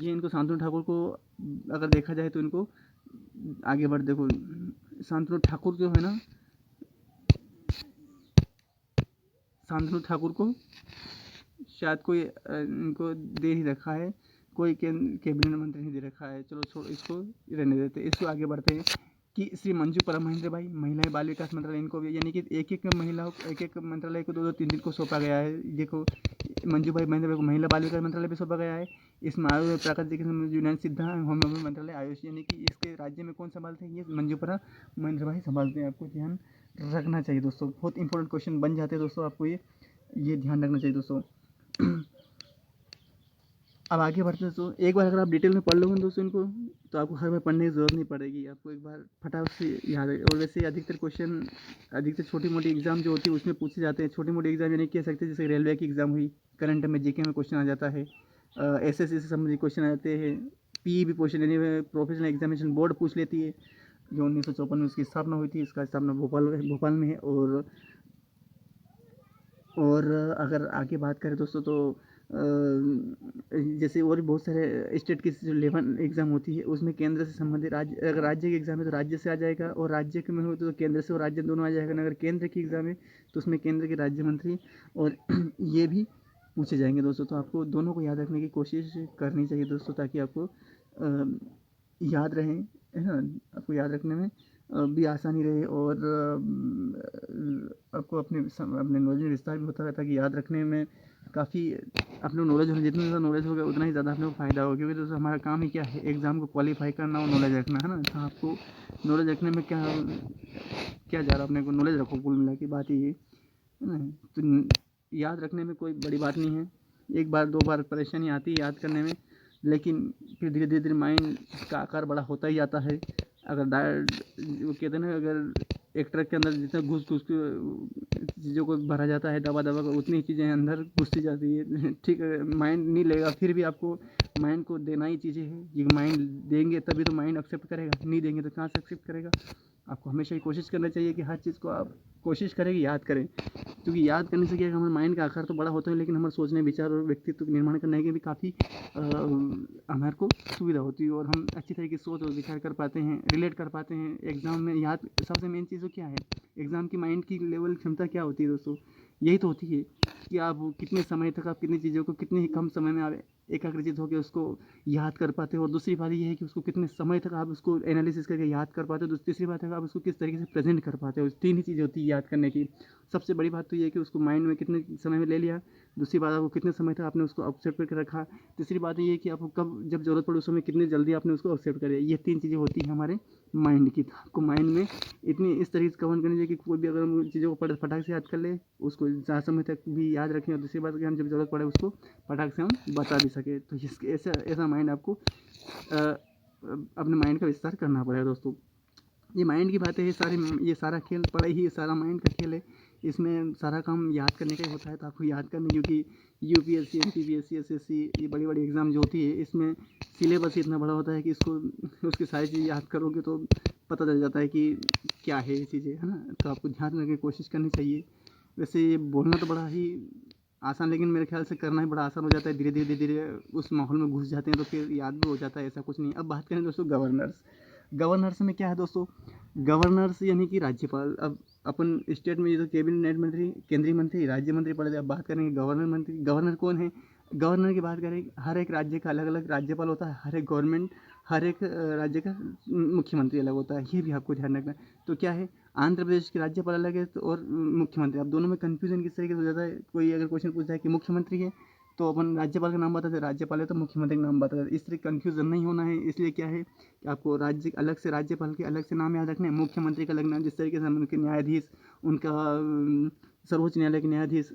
ये इनको शांतनु ठाकुर को अगर देखा जाए तो इनको आगे बढ़ देखो, शांतनु ठाकुर जो है ना, शांतनु ठाकुर को शायद कोई इनको दे ही रखा है, कोई कैबिनेट मंत्री नहीं दे रखा है। चलो छोड़, इसको रहने देते। इसको आगे बढ़ते हैं कि श्री मंजू परा महेंद्र भाई, महिला बाल विकास मंत्रालय, इनको भी यानी कि एक महिलाओं एक मंत्रालय को 2-2 3 को सौंपा गया है। देखो मंजू भाई महेंद्र भाई को महिला बाल विकास मंत्रालय भी सौंपा गया है। इसमें आयुष प्राकृतिक यूनान सिद्धा होम्योपैथी मंत्रालय आयुष, यानी कि इसके राज्य में कौन संभालते हैं, ये मंजू परा महेंद्र भाई संभालते हैं। आपको ध्यान रखना चाहिए दोस्तों, बहुत इंपॉर्टेंट क्वेश्चन बन जाते हैं दोस्तों, आपको ये ध्यान रखना चाहिए दोस्तों। अब आगे बढ़ते हैं दोस्तों। एक बार अगर आप डिटेल में पढ़ लोगे दोस्तों इनको तो आपको हर बार पढ़ने की ज़रूरत नहीं पड़ेगी, आपको एक बार फटाफट से याद है। और वैसे अधिकतर क्वेश्चन, अधिकतर छोटी मोटी एग्जाम जो होती है उसमें पूछे जाते हैं। छोटी मोटी एग्जाम यानी कह सकते हैं जैसे रेलवे की एग्ज़ाम हुई, करंट में जीके में क्वेश्चन आ जाता है, एसएससी से संबंधित क्वेश्चन आ जाते हैं, पीई भी क्वेश्चन यानी प्रोफेशनल एग्जामिनेशन बोर्ड पूछ लेती है। जो 1954 में उसकी स्थापना हुई थी, इसका स्थापना भोपाल में है। और अगर आगे बात करें दोस्तों तो जैसे और भी बहुत सारे स्टेट की जो लेवल एग्ज़ाम होती है उसमें केंद्र से संबंधित, अगर राज्य की एग्ज़ाम है तो राज्य से आ जाएगा, और राज्य के में हो तो केंद्र से और राज्य दोनों आ जाएगा। अगर केंद्र की एग्ज़ाम है तो उसमें केंद्र के राज्य मंत्री और ये भी पूछे जाएंगे दोस्तों। तो आपको दोनों को याद रखने की कोशिश करनी चाहिए दोस्तों, ताकि आपको याद रहे, है ना, आपको याद रखने में भी आसानी रहे और आपको अपने नॉलेज में विस्तार भी होता रहता है कि याद रखने में काफ़ी अपने नॉलेज होने, जितना ज़्यादा नॉलेज होगा उतना ही ज़्यादा अपने को फ़ायदा होगा। क्योंकि दोस्तों हमारा काम ही क्या है, एग्ज़ाम को क्वालिफाई करना और नॉलेज रखना, है ना। तो आपको नॉलेज रखने में क्या जा रहा है, अपने को नॉलेज रखो, कुल मिला की बात ये है ना। तो याद रखने में कोई बड़ी बात नहीं है, एक बार 2 बार परेशानी आती है याद करने में, लेकिन फिर धीरे धीरे माइंड का आकार बड़ा होता ही जाता है। अगर वो कहते हैं ना, अगर एक ट्रक के अंदर जितना घुस के चीज़ों को भरा जाता है दबा कर, उतनी चीज़ें अंदर घुसती जाती है, ठीक है। माइंड नहीं लेगा, फिर भी आपको माइंड को देना ही चीज़ें हैं। ये माइंड देंगे तभी तो माइंड एक्सेप्ट करेगा, नहीं देंगे तो कहाँ से एक्सेप्ट करेगा। आपको हमेशा ही कोशिश करना चाहिए कि हर चीज़ को आप कोशिश करें कि याद करें, क्योंकि याद करने से क्या है, हमारे माइंड का आकार तो बड़ा होता है, लेकिन हमारे सोचने, विचार और व्यक्तित्व का निर्माण करने के भी काफ़ी हमारे को सुविधा होती है और हम अच्छी तरीके से सोच और विचार कर पाते हैं, रिलेट कर पाते हैं। एग्ज़ाम में याद सबसे मेन चीज़ तो क्या है, एग्ज़ाम की माइंड की लेवल क्षमता क्या होती है दोस्तों, यही तो होती है कि आप कितने समय तक आप कितनी चीज़ों को कितने ही कम समय में आप एकाग्रचित होकर उसको याद कर पाते हो। और दूसरी बात ये है कि उसको कितने समय तक आप उसको एनालिसिस करके याद कर पाते हो। तीसरी बात है आप उसको किस तरीके से प्रेजेंट कर पाते हो। तीन ही चीज़ें होती है याद करने की। सबसे बड़ी बात तो ये है कि उसको माइंड में कितने समय में ले लिया, दूसरी बात आपको कितने समय तक आपने उसको ऑब्जर्व करके रखा, तीसरी बात ये है कि आपको कब जब ज़रूरत पड़े उस समय कितनी जल्दी आपने उसको ऑब्जर्व कर लिया। ये तीन चीज़ें होती हैं हमारे माइंड की। आपको माइंड में इतनी इस तरीके से कवर करनी चाहिए कि कोई भी अगर हम चीज़ों को फटाक से याद कर ले, उसको ज़्यादा समय तक भी याद रखें, और दूसरी बात कि हम जब ज़रूरत पड़े उसको फटाक से हम बता भी सकें। तो ऐसा ऐसा माइंड आपको अपने माइंड का विस्तार करना पड़ेगा दोस्तों। ये माइंड की बातें है सारी, ये सारा खेल पढ़ाई ही सारा माइंड का खेल है। इसमें सारा काम याद करने का ही होता है। तो आपको याद करने, क्योंकि यूपीएससी, एमपीपीएससी, एसएससी, ये बड़ी बड़ी एग्ज़ाम जो होती है, इसमें सिलेबस इतना बड़ा होता है कि इसको उसकी सारी चीज़ याद करोगे तो पता चल जाता है कि क्या है ये चीज़ें, है ना। तो आपको ध्यान रखने की कोशिश करनी चाहिए। वैसे ये बोलना तो बड़ा ही आसान, लेकिन मेरे ख्याल से करना ही बड़ा आसान हो जाता है। धीरे धीरे धीरे उस माहौल में घुस जाते हैं तो फिर याद भी हो जाता है, ऐसा कुछ नहीं। अब बात करें दोस्तों गवर्नर्स। गवर्नर्स में क्या है दोस्तों, गवर्नर्स यानी कि राज्यपाल। अब अपन स्टेट में ये तो कैबिनेट मंत्री, केंद्रीय मंत्री, राज्य मंत्री पढ़े थे। अब बात करेंगे गवर्नर मंत्री। गवर्नर कौन है, गवर्नर की बात करें, हर एक राज्य का अलग अलग राज्यपाल होता है, हर एक गवर्नमेंट, हर एक राज्य का मुख्यमंत्री अलग होता है, ये भी आपको ध्यान रखना है। तो क्या है, आंध्र प्रदेश के राज्यपाल अलग है तो और मुख्यमंत्री, अब दोनों में कन्फ्यूजन किस तरीके से हो जाता है। कोई अगर क्वेश्चन पूछता है कि मुख्यमंत्री है तो अपन राज्यपाल का नाम बताते हैं, राज्यपाल है तो मुख्यमंत्री का नाम बताते हैं। इस तरह कन्फ्यूजन नहीं होना है, इसलिए क्या है कि आपको राज्य अलग से, राज्यपाल के अलग से नाम याद रखना है, मुख्यमंत्री का अलग नाम। जिस तरीके से हम उनके न्यायाधीश, उनका सर्वोच्च न्यायालय के न्यायाधीश,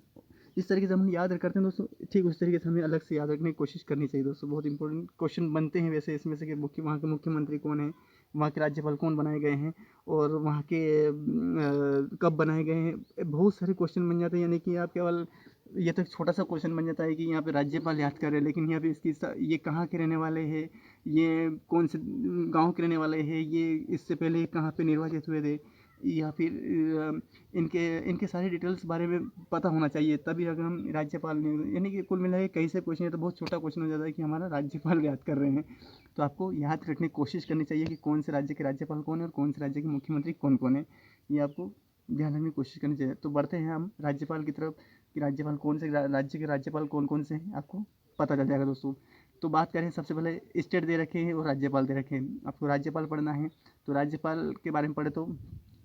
इस तरीके से हम याद करते हैं दोस्तों, ठीक उस तरीके से हमें अलग से याद रखने की कोशिश करनी चाहिए दोस्तों। बहुत इंपॉर्टेंट क्वेश्चन बनते हैं वैसे इसमें से कि वहाँ के मुख्यमंत्री कौन है, वहाँ के राज्यपाल कौन बनाए गए हैं, और वहाँ के कब बनाए गए हैं। बहुत सारे क्वेश्चन बन जाते हैं, यानी कि आप केवल ये तो एक छोटा सा क्वेश्चन बन जाता है कि यहाँ पे राज्यपाल याद कर रहे हैं, लेकिन यहाँ पे ये कहाँ के रहने वाले हैं, ये कौन से गांव के रहने वाले हैं, ये इससे पहले कहाँ पे निर्वाचित हुए थे, या फिर इनके इनके सारी डिटेल्स बारे में पता होना चाहिए, तभी अगर हम राज्यपाल यानी कि कुल मिला के कई से क्वेश्चन है तो बहुत छोटा क्वेश्चन हो जाता है कि हमारा राज्यपाल याद कर रहे हैं। तो आपको याद रखने की कोशिश करनी चाहिए कि कौन से राज्य के राज्यपाल कौन है और कौन से राज्य के मुख्यमंत्री कौन कौन है, ये आपको ध्यान रखने की कोशिश करनी चाहिए। तो बढ़ते हैं हम राज्यपाल की तरफ कि राज्यपाल कौन से राज्य के राज्यपाल कौन कौन से हैं, आपको पता चल जाएगा दोस्तों। तो बात करें, सबसे पहले स्टेट दे रखे हैं और राज्यपाल दे रखे हैं। आपको राज्यपाल पढ़ना है तो राज्यपाल के बारे में पढ़े तो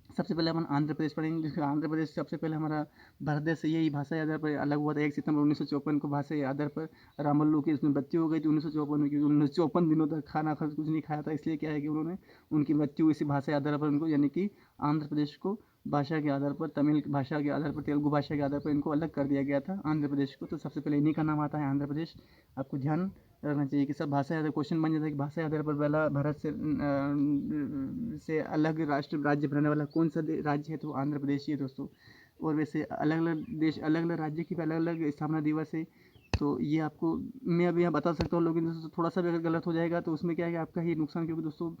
सबसे पहले अपन आंध्र प्रदेश पढ़ेंगे, जिसमें आंध्र प्रदेश सबसे पहले हमारा भारत देश से यही भाषा के आधार पर अलग हुआ था 1 सितंबर 1954 को। भाषा के आधार पर रामल्लू की इसमें मृत्यु हो गई थी 1954 में, क्योंकि 1954 दिनों तक खाना खा कुछ नहीं खाया था। इसलिए क्या है कि उन्होंने उनकी मृत्यु इसी भाषा के आधार पर उनको, यानी कि आंध्र प्रदेश को भाषा के आधार पर, तमिल भाषा के आधार पर, तेलुगु भाषा के आधार पर इनको अलग कर दिया गया था आंध्र प्रदेश को। तो सबसे पहले इन्हीं का नाम आता है आंध्र प्रदेश। आपको ध्यान रखना चाहिए कि सब भाषा आधार क्वेश्चन बन जाता है कि भाषा आधार पर पहला भारत से अलग राष्ट्र राज्य बनाने वाला कौन सा राज्य है, तो आंध्र प्रदेश ही है दोस्तों। और वैसे अलग अलग देश, अलग अलग राज्य की अलग अलग स्थापना दिवस है। तो ये आपको मैं अभी यहाँ बता सकता हूँ, लेकिन दोस्तों थोड़ा सा भी अगर गलत हो जाएगा तो उसमें क्या है कि आपका ही नुकसान, क्योंकि दोस्तों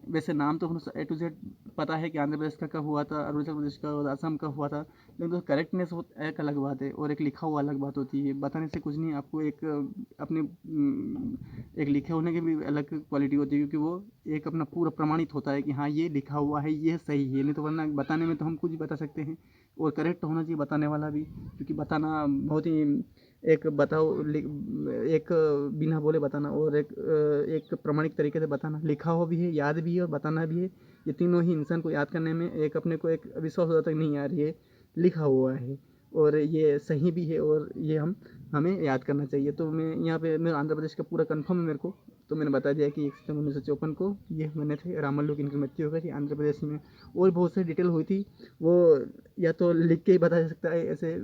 वैसे नाम तो A to Z पता है कि आंध्र प्रदेश का कब हुआ था, अरुणाचल प्रदेश का और असम का हुआ था, लेकिन दोस्तों करेक्टनेस एक अलग बात है और एक लिखा हुआ अलग बात होती है। बताने से कुछ नहीं, आपको एक अपने एक लिखे होने की भी अलग क्वालिटी होती है, क्योंकि वो एक अपना पूरा प्रमाणित होता है कि हाँ ये लिखा हुआ है, ये सही है। नहीं तो वरना बताने में तो हम कुछ भी बता सकते हैं, और करेक्ट होना चाहिए बताने वाला भी, क्योंकि बताना बहुत ही एक एक बिना बोले बताना और एक प्रमाणिक तरीके से बताना, लिखा हुआ भी है, याद भी है और बताना भी है। ये तीनों ही इंसान को याद करने में एक अपने को एक विश्वास हो जाता है कि नहीं यार ये लिखा हुआ है और ये सही भी है और ये हमें याद करना चाहिए। तो मैं यहाँ पे मेरा आंध्र प्रदेश का पूरा कन्फर्म है मेरे को, तो मैंने बता दिया कि 1 सितंबर 1954 को ये बने थे रामल्लू की, इनकी मृत्यु हो गई थी आंध्र प्रदेश में। और बहुत सारी डिटेल हुई थी, वो या तो लिख के ही बता सकता है, ऐसे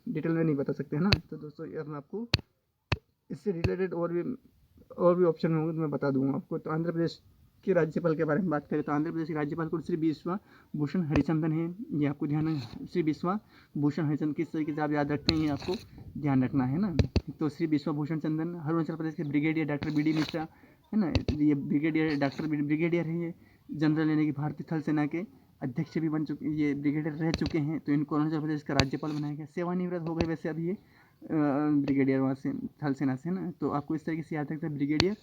डिटेल में नहीं बता सकते, है ना। तो दोस्तों यार मैं आपको इससे रिलेटेड और भी ऑप्शन होंगे तो मैं बता दूंगा आपको। तो आंध्र प्रदेश के राज्यपाल के बारे में बात करें तो आंध्र प्रदेश के राज्यपाल को श्री विश्वा भूषण हरिचंदन है, ये आपको ध्यान है। श्री विश्वा भूषण हरिचंदन किस तरीके से आप याद रखते हैं ये आपको ध्यान रखना है ना। तो श्री विश्वा भूषण चंदन अरुणाचल प्रदेश के brigadier doctor B D Mishra है ना, ये ब्रिगेडियर डॉक्टर ब्रिगेडियर है, ये जनरल यानी कि भारतीय थल सेना के अध्यक्ष भी बन चुके, ये ब्रिगेडियर रह चुके हैं, तो इनको अरुणाचल प्रदेश का राज्यपाल बनाया गया। सेवानिवृत्त हो गए वैसे अभी ये ब्रिगेडियर वहाँ से थल सेना से ना, तो आपको इस तरीके से याद रखना है, ब्रिगेडियर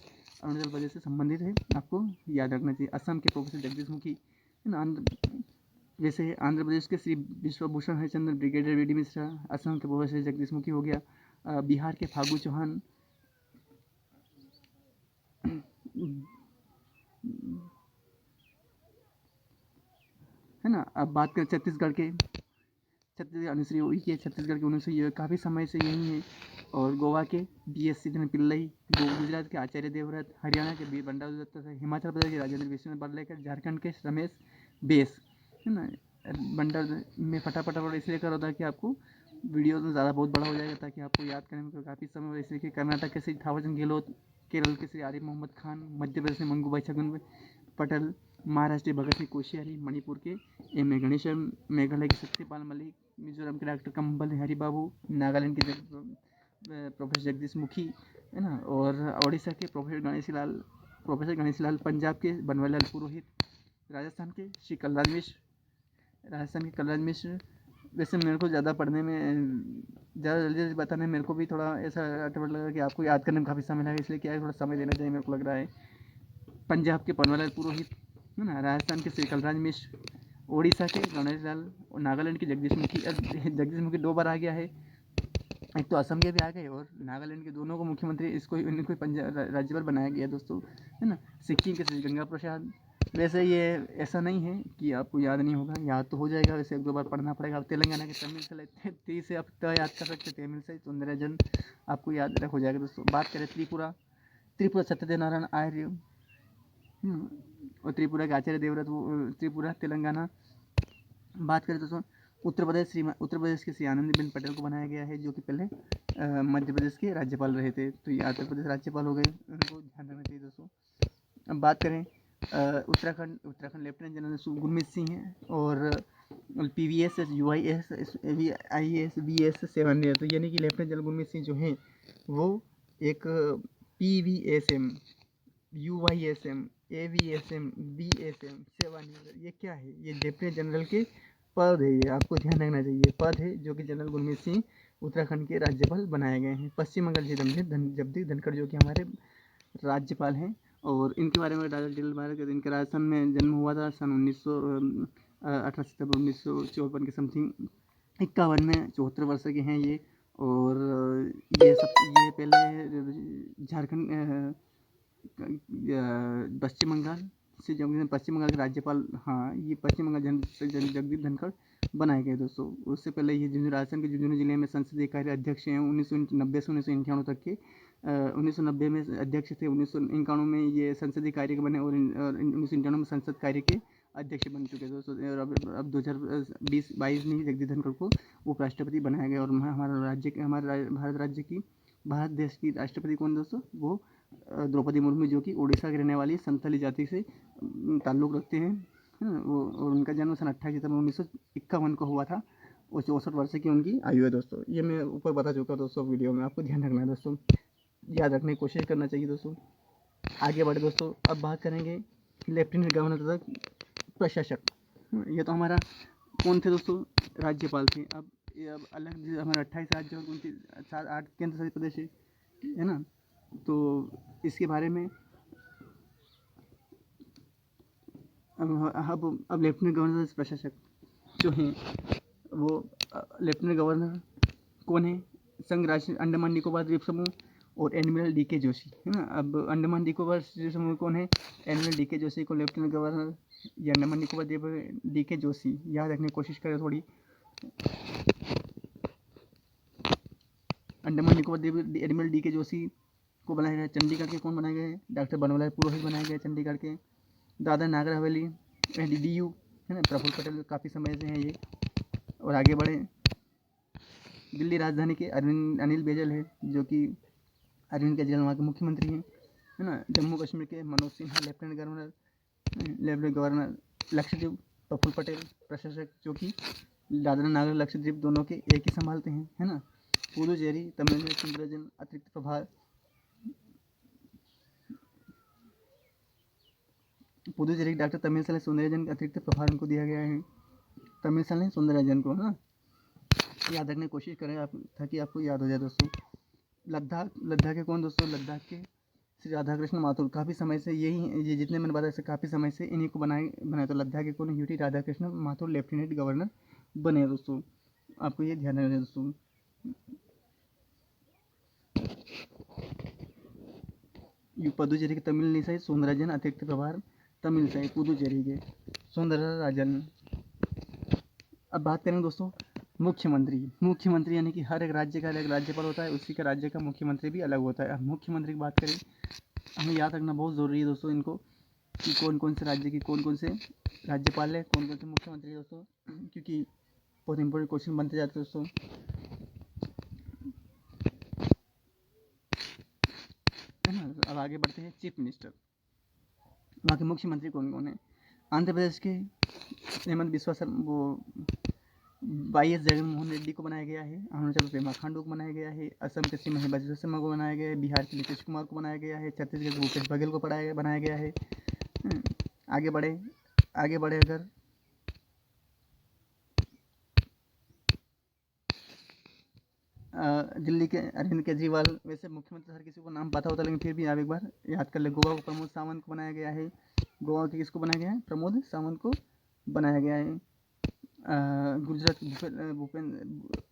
अरुणाचल प्रदेश से संबंधित है, आपको याद रखना चाहिए। असम के प्रोफेसर जगदीश मुखी है ना, जैसे आंध्र प्रदेश के Shri Vishwabhushan Harichandra, brigadier V D Mishra, Assam के प्रोफेसर जगदीश मुखी हो गया, बिहार के फागू चौहान, है ना। अब बात करें छत्तीसगढ़ के, छत्तीसगढ़ अनुश्री उइके है, छत्तीसगढ़ के अनुश्री काफ़ी समय से यही है। और गोवा के बी एस सीधरन पिल्लई, गुजरात के आचार्य देवव्रत, हरियाणा के वीर बंडारू दत्ता, हिमाचल प्रदेश के राजेंद्र विश्वनाथ बर्लेकर, झारखंड के रमेश बेस, है ना। बंडर में फटाफट इसलिए कर होता है कि आपको वीडियो तो ज़्यादा बहुत बड़ा हो जाएगा, ताकि आपको याद करने में काफ़ी समय हो। इसलिए कि कर्नाटक के श्री थावरचंद गहलोत, केरल के श्री आरिफ मोहम्मद खान, मध्य प्रदेश में मंगूभाई छगन पटेल, महाराष्ट्र के भगत सिंह कोश्यारी, मणिपुर के एम ए गणेशम, मेघालय के सत्यपाल मलिक, मिजोरम के डॉक्टर कंबल हरि बाबू, नागालैंड के प्रोफेसर जगदीश मुखी, है ना। और ओडिशा के प्रोफेसर गणेश लाल, पंजाब के बनवारीलाल पुरोहित, राजस्थान के श्री कलराज मिश्र, राजस्थान के कलराज मिश्र। वैसे मेरे को ज़्यादा पढ़ने में, ज़्यादा जल्दी जल्दी बताने में मेरे को भी थोड़ा ऐसा अटपट लगा कि आपको याद करने में काफ़ी समय लगा, इसलिए क्या है, थोड़ा समय देना चाहिए मेरे को लग रहा है। पंजाब के बनवारीलाल पुरोहित, है ना, राजस्थान के श्री कलराज मिश्र, ओडिशा के गणेश लाल, और नागालैंड के जगदीश मुखी। जगदीश मुखी 2 बार आ गया है, एक तो असम के भी आ गए और नागालैंड के, दोनों को मुख्यमंत्री इनको पंजाब राज्यपाल बनाया गया दोस्तों, है ना। सिक्किम के श्री गंगा प्रसाद। वैसे ये ऐसा नहीं है कि आपको याद नहीं होगा, याद तो हो जाएगा, वैसे 1-2 बार पढ़ना पड़ेगा। आप तेलंगाना के तमिल से 30 से आप याद कर सकते हैं, तमिल से सुंदरजन आपको याद हो जाएगा दोस्तों। बात करें त्रिपुरा सत्यदेव नारायण आर्य, और त्रिपुरा के आचार्य देवव्रत, वो त्रिपुरा तेलंगाना। बात करें दोस्तों उत्तर प्रदेश के श्री आनंदीबेन पटेल को बनाया गया है, जो कि पहले मध्य प्रदेश के राज्यपाल रहे थे, तो ये आंध्र प्रदेश राज्यपाल हो गए, उनको ध्यान रखना चाहिए दोस्तों। अब बात करें उत्तराखंड लेफ्टिनेंट जनरल गुरमीत सिंह हैं, और PVS, UIS, IAS, BS 7 year, तो यानी कि लेफ्टिनेंट जनरल गुरमीत सिंह जो हैं वो एक PVSM, UISM, AVSM, BSM 7 year, ये क्या है, ये लेफ्टिनेंट जनरल के पद है, ये आपको ध्यान रखना चाहिए, पद है जो कि जनरल गुरमीत सिंह उत्तराखंड के राज्यपाल बनाए गए हैं। पश्चिम बंगाल के जगदीप धनखड़ जो कि हमारे राज्यपाल हैं, और इनके बारे में डॉक्टर डिटेल बारे में, इनके राजस्थान में जन्म हुआ था सन 18 सितंबर 1954 के समथिंग, 51 में 74 वर्ष के हैं ये। और ये पहले झारखंड, पश्चिम बंगाल से, जब पश्चिम बंगाल के राज्यपाल, हाँ, ये पश्चिम बंगाल जगदीप धनखड़ बनाए गए दोस्तों। उससे पहले ये राजस्थान के झुंझुनू जिले में संसदीय कार्य अध्यक्ष हैं 1990 से 1991 तक के। 1990 में अध्यक्ष थे, 1991 में ये संसदीय कार्य के बने, और 1991 में संसद कार्य के अध्यक्ष बन चुके दोस्तों। और अब 2022 में ही जगदीप धनखड़ को उपराष्ट्रपति बनाया गया। और भारत देश की राष्ट्रपति कौन दोस्तों, वो द्रौपदी मुर्मू, जो कि उड़ीसा की रहने वाली संथाली जाति से ताल्लुक़ रखते हैं, है ना। वो, और उनका जन्म सन 28 सितंबर 1951 को हुआ था, और 64 वर्ष की उनकी आयु है दोस्तों। ये मैं ऊपर बता चुका दोस्तों वीडियो में, आपको ध्यान रखना है दोस्तों, याद रखने की कोशिश करना चाहिए दोस्तों। आगे बढ़े दोस्तों, अब बात करेंगे लेफ्टिनेंट गवर्नर तथा प्रशासक। ये तो हमारा कौन थे दोस्तों, राज्यपाल थे। अब अलग हमारे 28 राज्य और 8 केंद्र शासित प्रदेश है ना। तो इसके बारे में अब लेफ्टिनेंट गवर्नर प्रशासक जो हैं, वो लेफ्टिनेंट गवर्नर कौन है, संघ राज्य अंडमान निकोबार द्वीप समूह, और एडमिरल DK जोशी, है ना। अब अंडमान निकोबार द्वीप समूह कौन है, एडमिरल DK जोशी को लेफ्टिनेंट गवर्नर, या अंडमान निकोबार द्वीप DK जोशी, याद रखने की कोशिश करें थोड़ी। अंडमान निकोबार द्वीप एडमिरल DK जोशी को बनाया गया। चंडीगढ़ के कौन बनाए गए, डॉक्टर बनवारीलाल पुरोहित बनाए गए चंडीगढ़ के। दादरा नागर हवेली DU, है ना, प्रफुल्ल पटेल काफ़ी समय से हैं ये। और आगे बढ़े, दिल्ली राजधानी के अनिल बैजल है, जो कि अरविंद केजरीवाल वहाँ के मुख्यमंत्री हैं, है ना। जम्मू कश्मीर के मनोज सिन्हा लेफ्टिनेंट गवर्नर। लक्षद्वीप प्रफुल्ल पटेल प्रशासक, जो कि दादरा नागर लक्षद्वीप दोनों के एक ही संभालते हैं, है ना। पुदुचेरी तमिलनाडु सुंदरजन अतिरिक्त प्रभार। पुदुचेरी के डॉक्टर तमिलसाई सुंदरराजन का अतिरिक्त प्रभार उनको दिया गया है, तमिलसाई सुंदरराजन को, है ना। याद रखने की कोशिश करें आप, ताकि आपको याद हो जाए दोस्तों। लद्दाख, लद्दाख के कौन दोस्तों? लद्दाख के श्री राधाकृष्ण माथुर। काफ़ी समय से यही, ये जितने मैंने बताया काफ़ी समय से इन्हीं को बनाए तो लद्दाख के कौन? UT Radhakrishna Mathur lieutenant governor बने दोस्तों। आपको ये ध्यान रखना है दोस्तों। पुदुचेरी के तमिलसाई सुंदरराजन अतिरिक्त प्रभार, तमिलसाई पुदुचेरी के सुंदरराजन। अब बात करेंगे दोस्तों मुख्यमंत्री। मुख्यमंत्री यानी कि हर एक राज्य का अलग राज्यपाल होता है, उसी का राज्य का मुख्यमंत्री भी अलग होता है। अब मुख्यमंत्री की बात करें, हमें याद रखना बहुत ज़रूरी है दोस्तों इनको, कि कौन कौन से राज्य की कौन कौन से राज्यपाल है, कौन कौन से मुख्यमंत्री है दोस्तों, क्योंकि बहुत इंपॉर्टेंट क्वेश्चन बनते जाते हैं दोस्तों। अब आगे बढ़ते हैं चीफ मिनिस्टर। वहाँ के मुख्यमंत्री कौन कौन है? आंध्र प्रदेश के हेमंत बिस्वा वो YS जगनमोहन रेड्डी को बनाया गया है, अरुणाचल पेमा खांडू को बनाया गया है, असम के सीमा हिमाचल शर्मा को बनाया गया है, बिहार के नीतीश कुमार को बनाया गया है, छत्तीसगढ़ भूपेश बघेल को बनाया गया है। आगे बढ़े अगर दिल्ली के अरविंद केजरीवाल। वैसे मुख्यमंत्री हर किसी को नाम पता होता है, लेकिन फिर भी आप एक बार याद कर ले। गोवा को प्रमोद सावंत को बनाया गया है। गोवा के किसको बनाया गया है? प्रमोद सावंत को बनाया गया है। गुजरात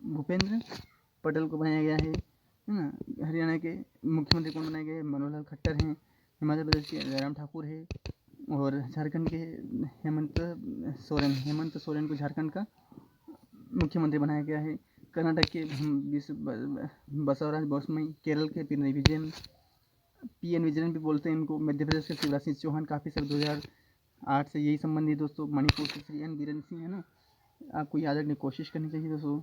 भूपेंद्र पटेल को बनाया गया है ना। हरियाणा के मुख्यमंत्री कौन बनाए गए? मनोहर लाल खट्टर हैं। हिमाचल प्रदेश के जयराम ठाकुर है। और झारखंड के हेमंत सोरेन को झारखंड का मुख्यमंत्री बनाया गया है। कर्नाटक के बसवराज बोम्मई, केरल के पिनरई विजयन, PN विजयन भी बोलते हैं इनको। मध्य प्रदेश के शिवराज सिंह चौहान, काफ़ी सब 2008 से यही संबंधित दोस्तों। मणिपुर के श्री N बीरेन सिंह, है ना। आपको याद रखने की कोशिश करनी चाहिए दोस्तों।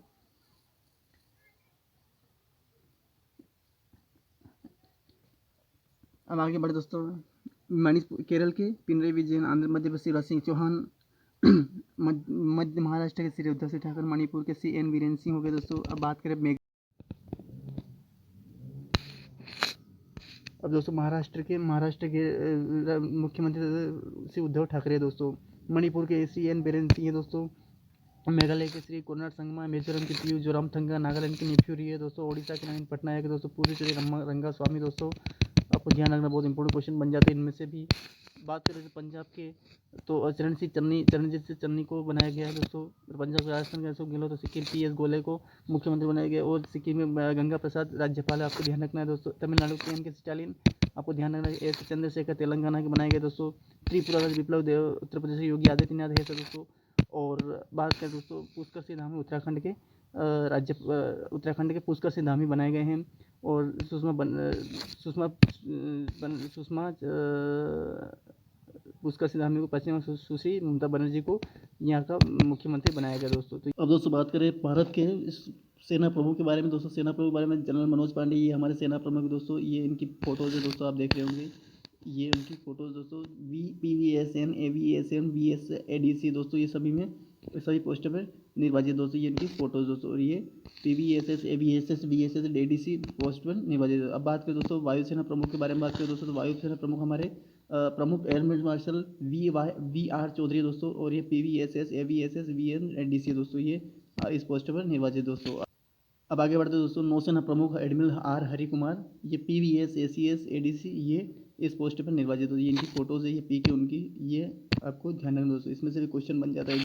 अब आगे बढ़े दोस्तों, मणिपुर केरल के पिनरई विजयन, मध्य प्रदेश शिवराज सिंह चौहान, मध्य महाराष्ट्र के श्री उद्धव सिंह ठाकुर, मणिपुर के श्री N बीरेन सिंह हो गए दोस्तों। अब बात करें अब दोस्तों महाराष्ट्र के मुख्यमंत्री श्री उद्धव ठाकरे दोस्तों। मणिपुर के श्री N बीरेन सिंह है दोस्तों। मेघालय के श्री कोनराड संगमा, मिजोरम के पीयूष जोरामथंगा, नागालैंड के नेफ्यूरी है दोस्तों। ओडिशा के नवीन पटनायक है दोस्तों। पुडुचेरी रंगा स्वामी दोस्तों। आपको ध्यान रखना, बहुत इंपॉर्टेंट क्वेश्चन बन जाते हैं इनमें से भी। बात करें तो पंजाब के, तो चरणजीत सिंह चन्नी को बनाया गया है दोस्तों। पंजाब राजस्थान के अशोक गहलोत, सिक्किम PS गोले को मुख्यमंत्री बनाया गया। और सिक्किम में गंगा प्रसाद राज्यपाल है, आपको ध्यान रखना है दोस्तों। तमिलनाडु के M K स्टालिन, आपको ध्यान रखना है। S चंद्रशेखर तेलंगाना के बनाए गए दोस्तों। त्रिपुरा का विप्लव देव उत्तर प्रदेश के योगी आदित्यनाथ है दोस्तों। और बात करें दोस्तों पुष्कर सिंह धामी, उत्तराखंड के पुष्कर सिंह धामी बनाए गए हैं। और सुषमा पुष्कर सिंह धामी को पश्चिम में सुश्री ममता बनर्जी को यहाँ का मुख्यमंत्री बनाया गया दोस्तों। तो अब दोस्तों बात करें भारत के सेना प्रमुख के बारे में दोस्तों। सेना प्रमुख के बारे में जनरल मनोज पांडे, ये हमारे सेना प्रमुख दोस्तों। ये इनकी फोटोज है दोस्तों, आप देख रहे होंगे। ये उनकी फोटोज दोस्तों। PVSN AVSN VS ADC दोस्तों, ये सभी पोस्टर पर निर्वाचित दोस्तों। ये इनकी फोटोज दोस्तों। और ये PVSS AVSS VSS ADC post पर निर्वाचित। अब बात करें दोस्तों वायुसेना प्रमुख के बारे में बात करें दोस्तों, तो वायुसेना प्रमुख हमारे प्रमुख एयर मार्शल VR चौधरी दोस्तों। और ये PVSS AVSS VN ADC दोस्तों, ये इस पोस्ट पर निर्वाचित दोस्तों। अब आगे बढ़ते दोस्तों, नौसेना प्रमुख एडमिरल R हरि कुमार, ये PVS ACS ADC, ये इस पोस्ट पर निर्वाचित हो। ये इनकी फोटोज है, ये PK उनकी, ये आपको ध्यान रखना दोस्तों। इसमें से भी क्वेश्चन बन जाता है।